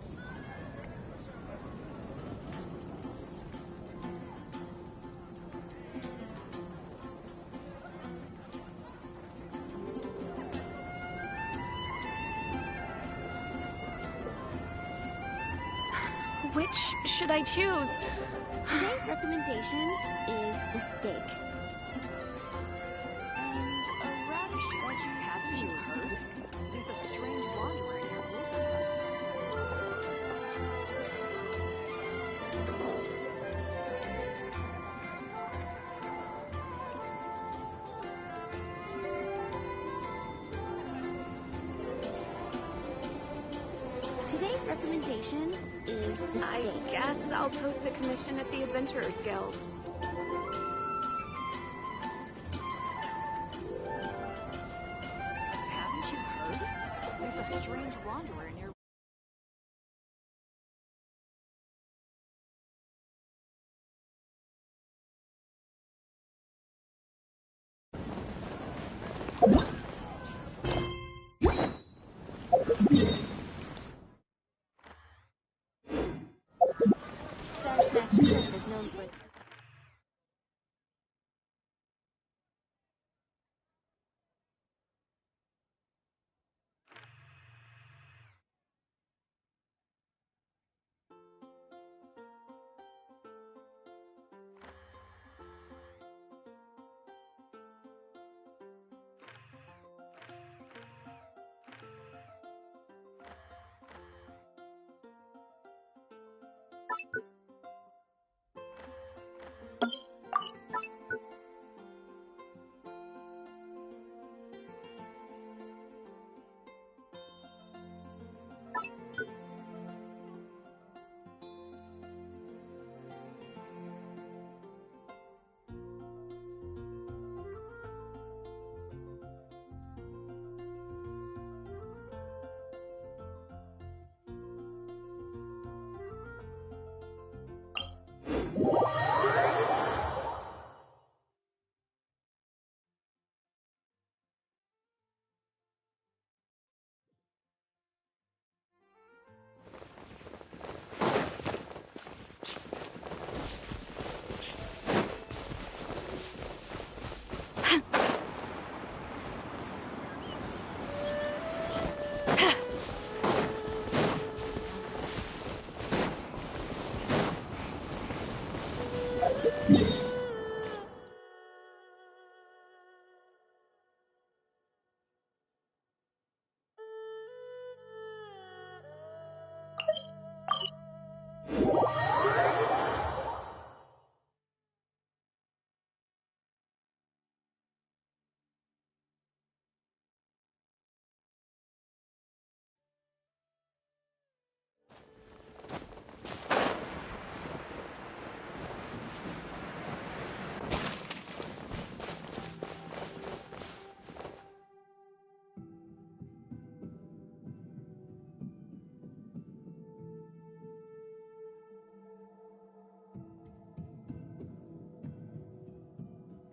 Which should I choose? Today's recommendation is the steak. And a radish veggie. Haven't you heard? There's a strange wanderer near Wolfendom. Today's recommendation is the steak. I guess I'll post a commission at the Adventurers Guild. Haven't you heard? There's a strange wanderer near. Star Snatch Cliff is known for its...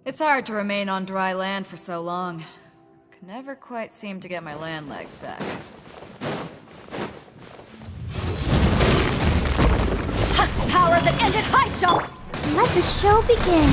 It's hard to remain on dry land for so long. Can never quite seem to get my land legs back. Power that ended high jump! Let the show begin.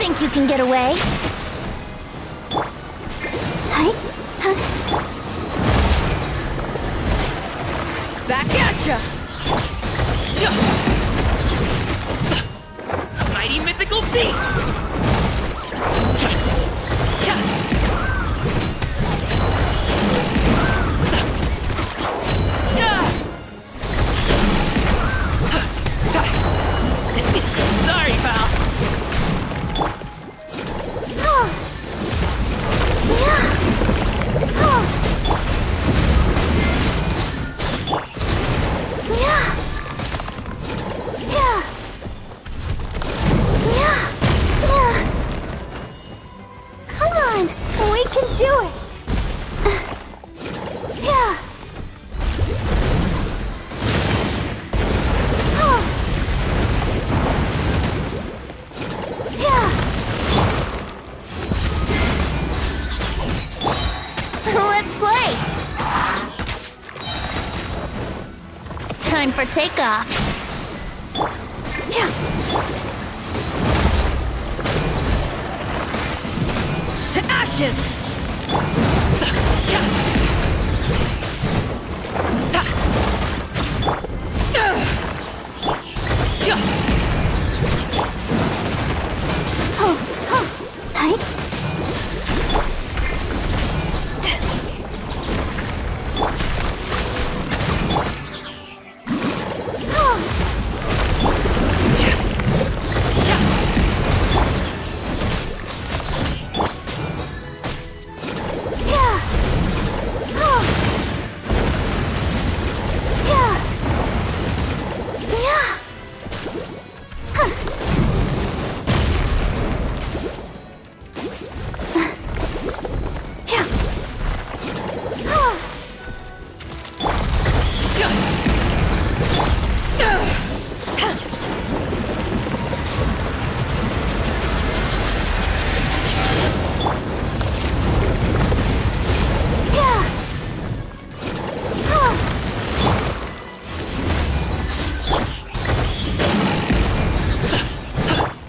Think you can get away? Back at ya! Mighty mythical beast! Sorry, pal. Come on, we can do it. Let's play! Time for takeoff. To ashes!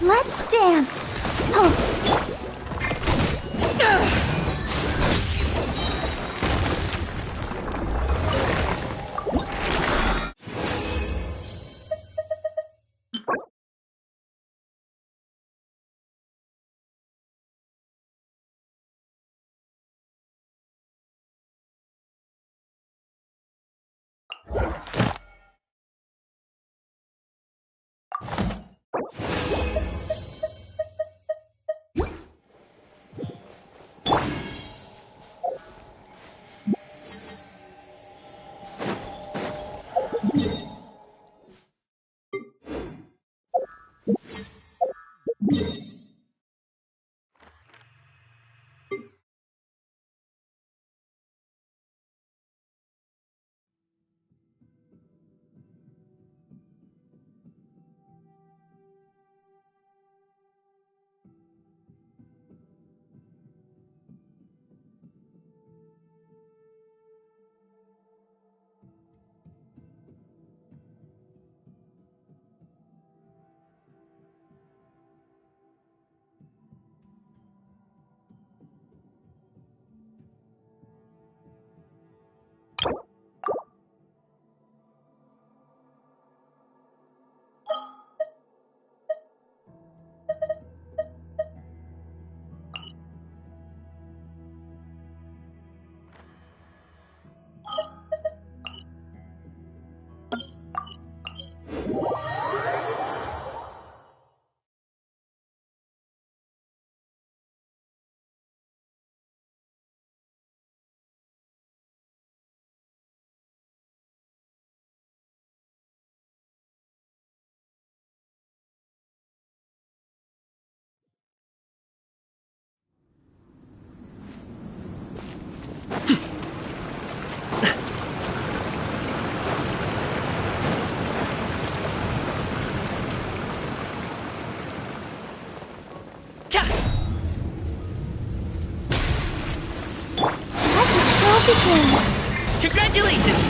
Let's dance. begin. Congratulations!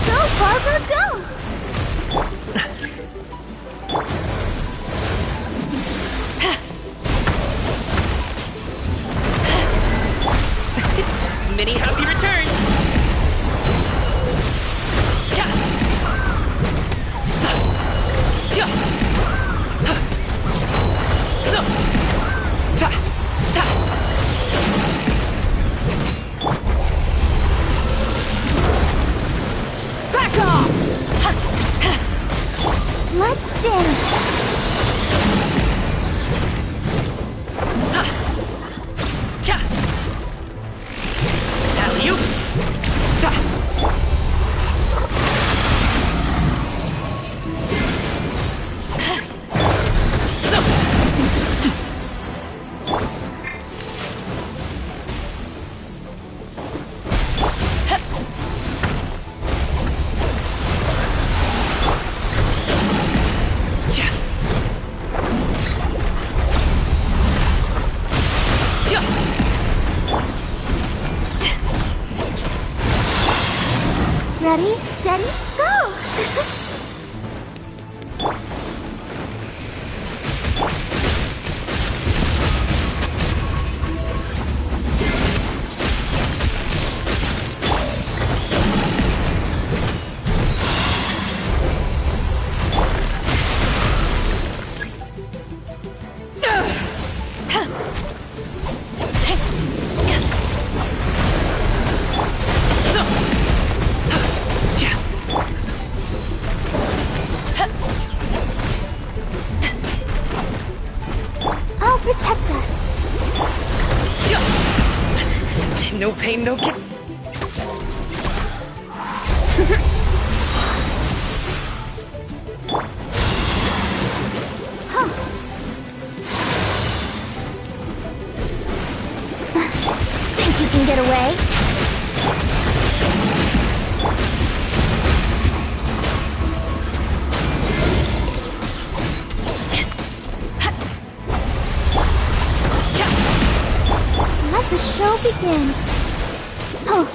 Go, Barbara, go! Many happy returns! Back off! Let's dance! Alley-oop! Ready, steady, go! I'll protect us. No pain, no gain. Think you can get away? Let the show begin. Oh.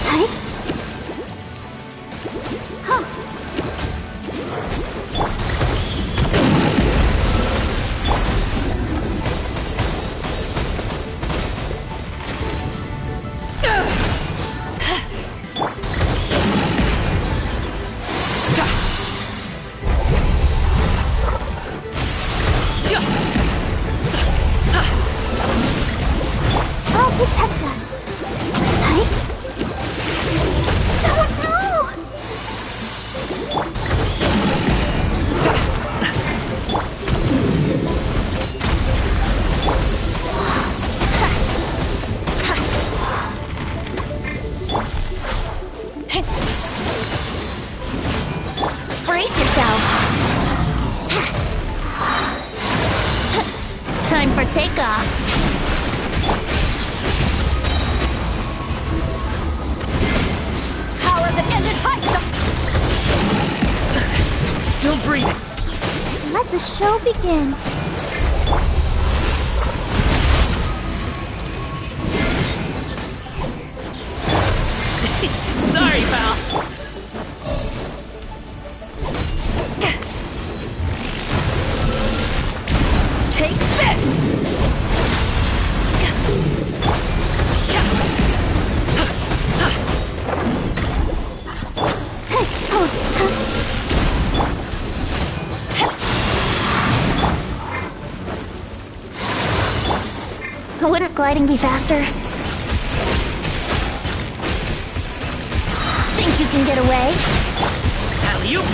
Hi. I'll protect us. Hi. Oh no! Brace yourself. Time for takeoff. Power the engine height. Still breathing. Let the show begin. Sorry, pal. Take this! Wouldn't gliding be faster? Think you can get away? Alley-oop!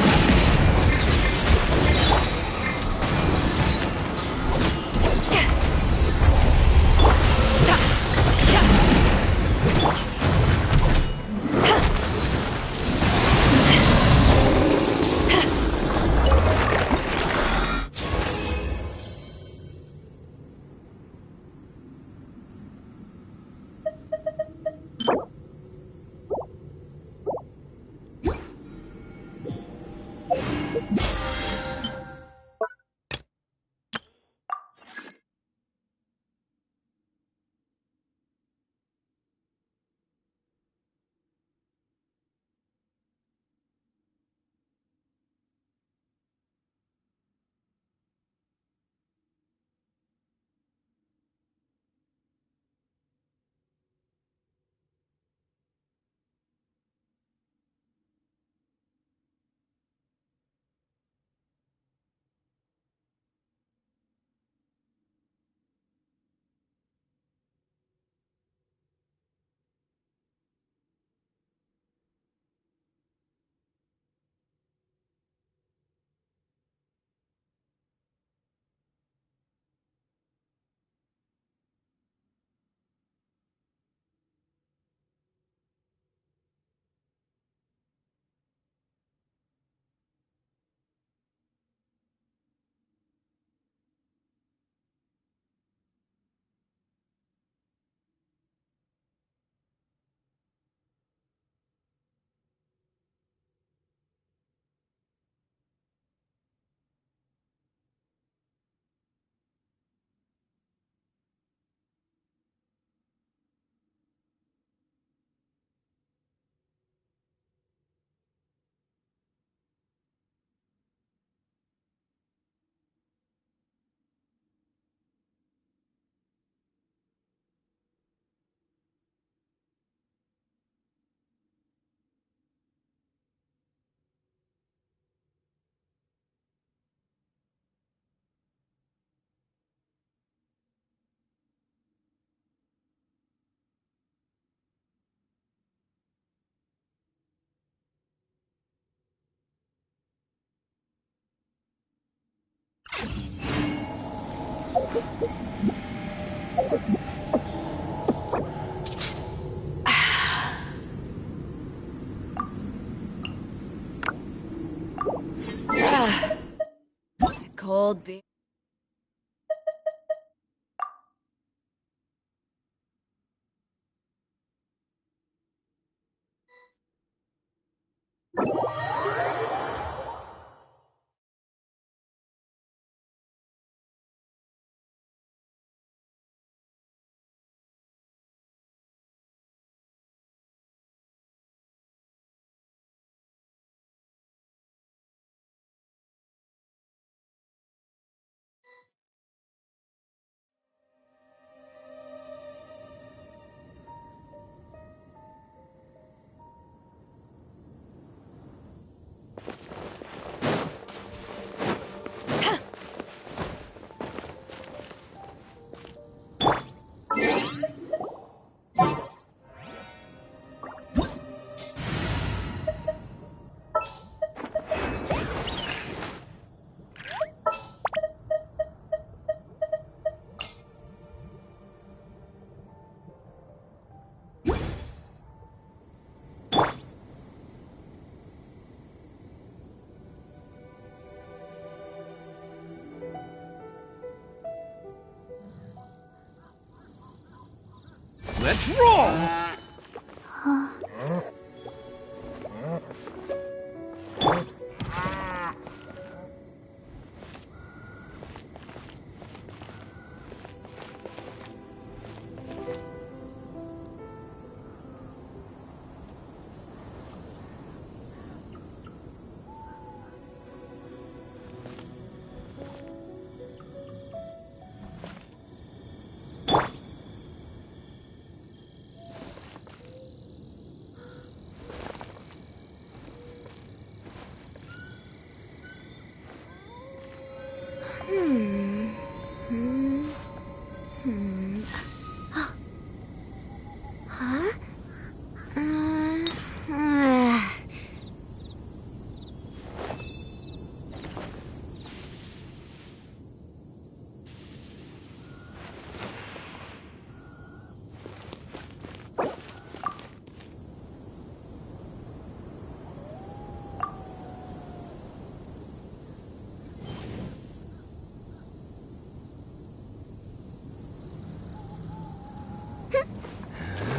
Let's roll!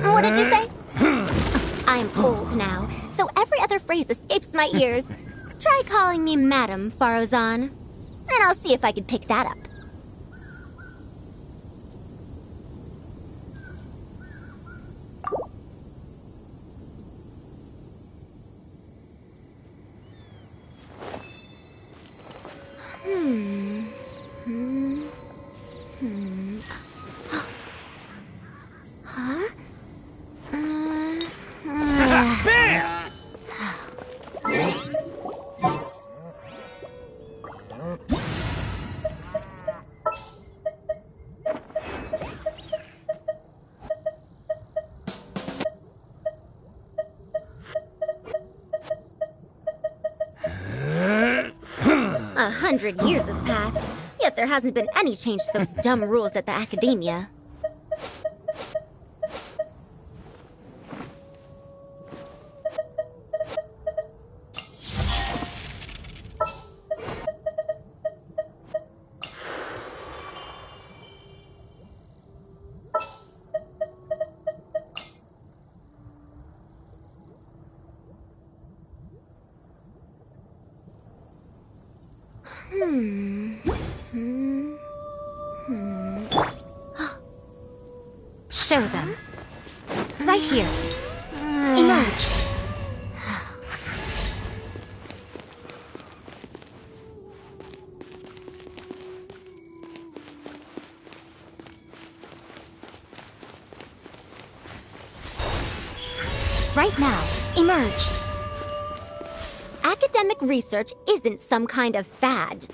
What did you say? I'm old now, so every other phrase escapes my ears. Try calling me Madam, Farozan, and I'll see if I can pick that up. A 100 years have passed, yet there hasn't been any change to those dumb rules at the academia. Show them. Right here. Emerge. Right now. Emerge. Academic research isn't some kind of fad.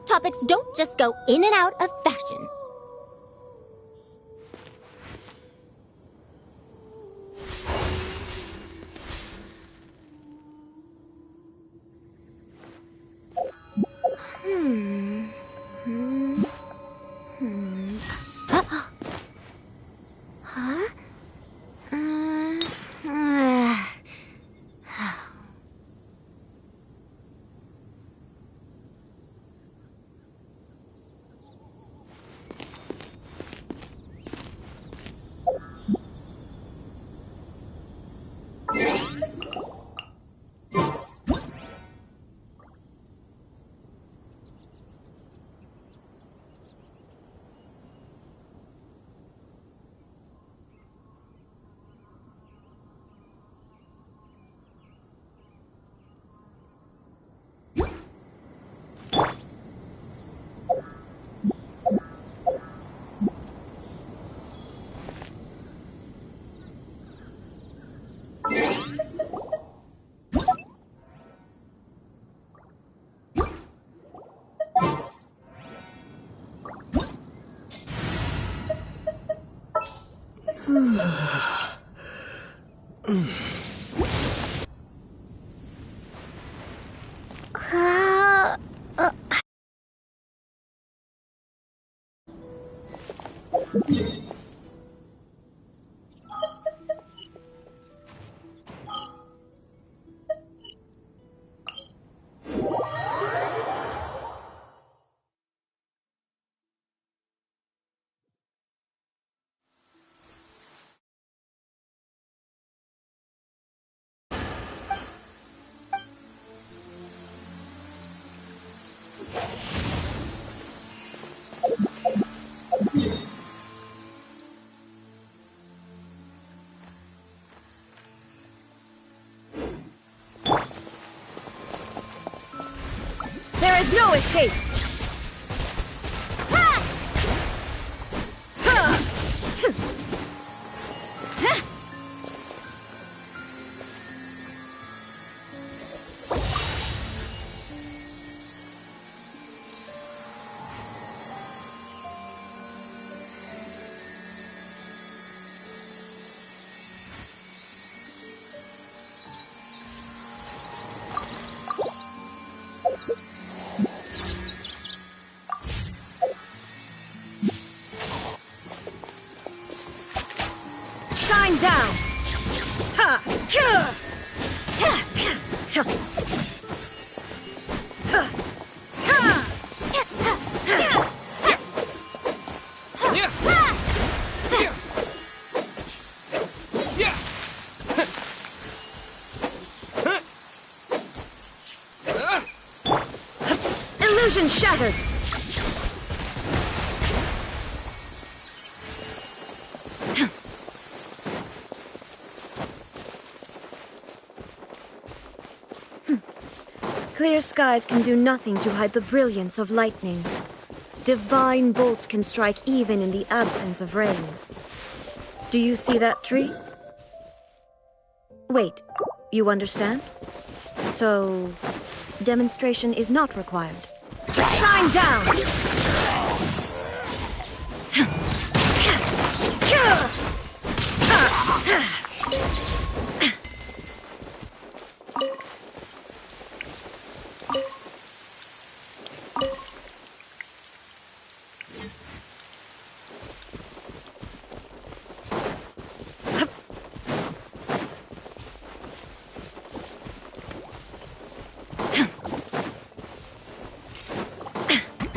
Topics don't just go in and out of fashion. There is no escape! Shine down! Illusion shattered! Clear skies can do nothing to hide the brilliance of lightning. Divine bolts can strike even in the absence of rain. Do you see that tree? Wait, you understand? So, demonstration is not required. Shine down!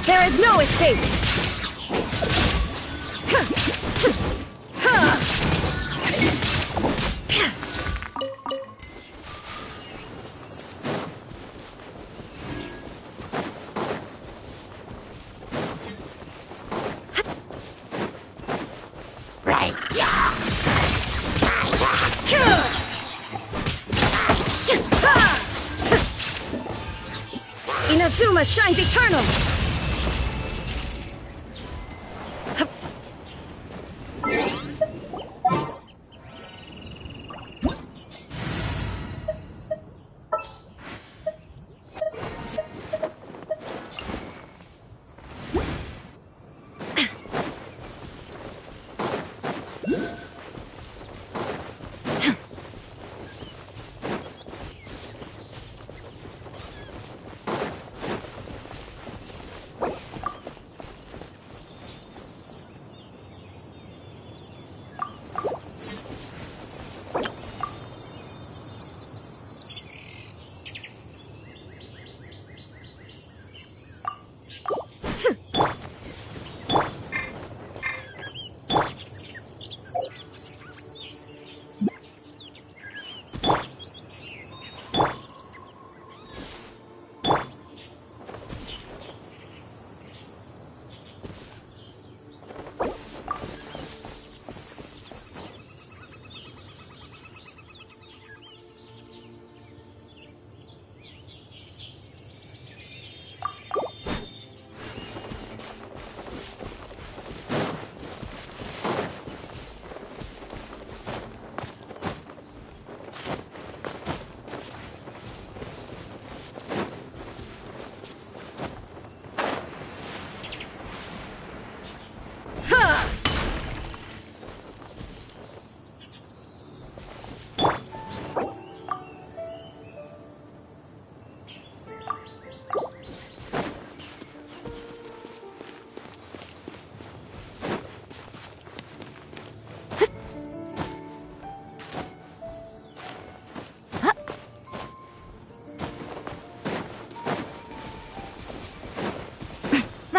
There is no escape! Inazuma shines eternal!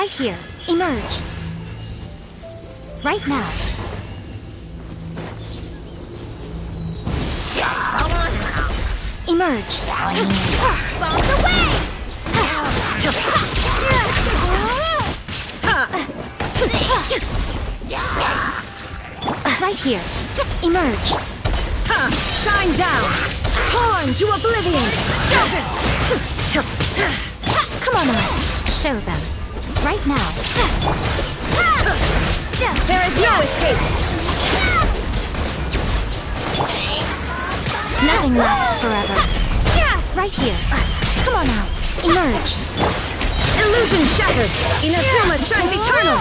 Right here. Emerge. Right now. Emerge. Bombs away! Right here. Emerge. Shine down! Torn to oblivion! Come on out. Show them. Right now. There is no escape! Nothing lasts forever. Right here. Come on out. Emerge. Illusion shattered! Inazuma shines eternal!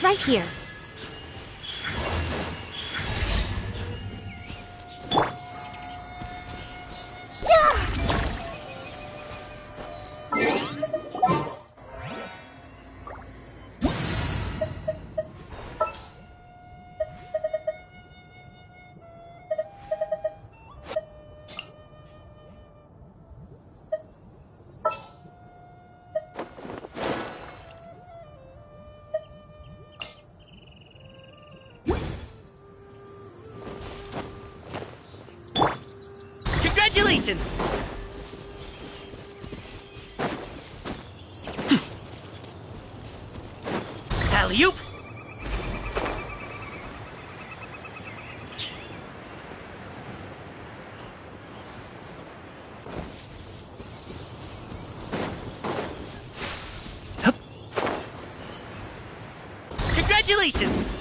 Right here. Congratulations! Alley-oop! Congratulations!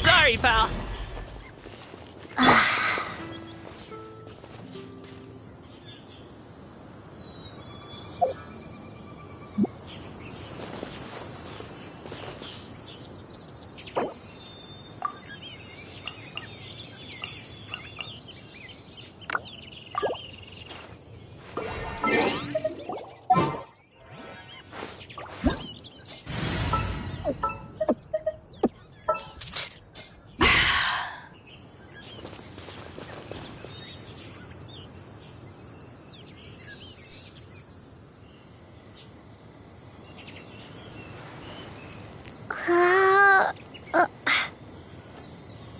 Sorry, pal.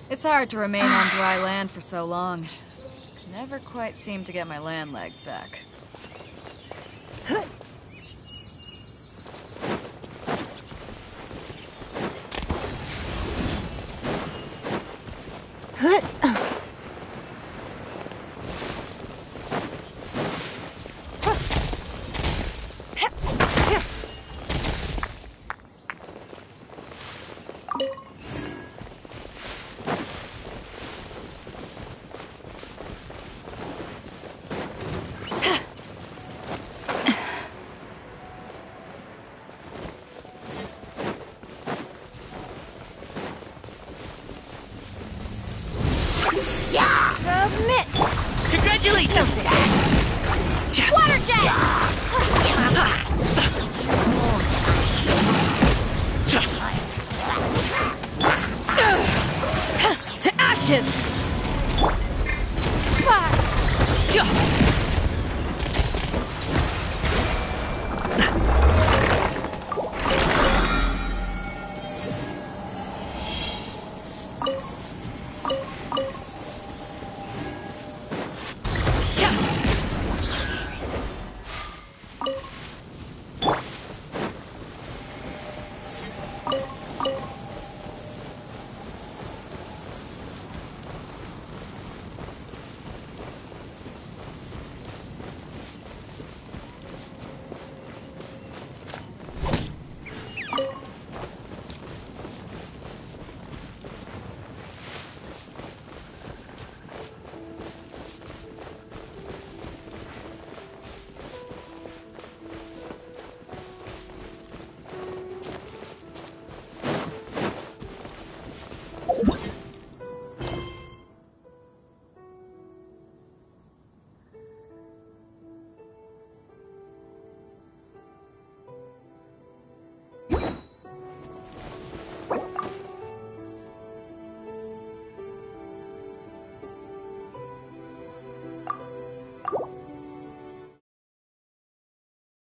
It's hard to remain on dry land for so long. Never quite seem to get my land legs back. Submit! Congratulations! Water jet! To ashes! You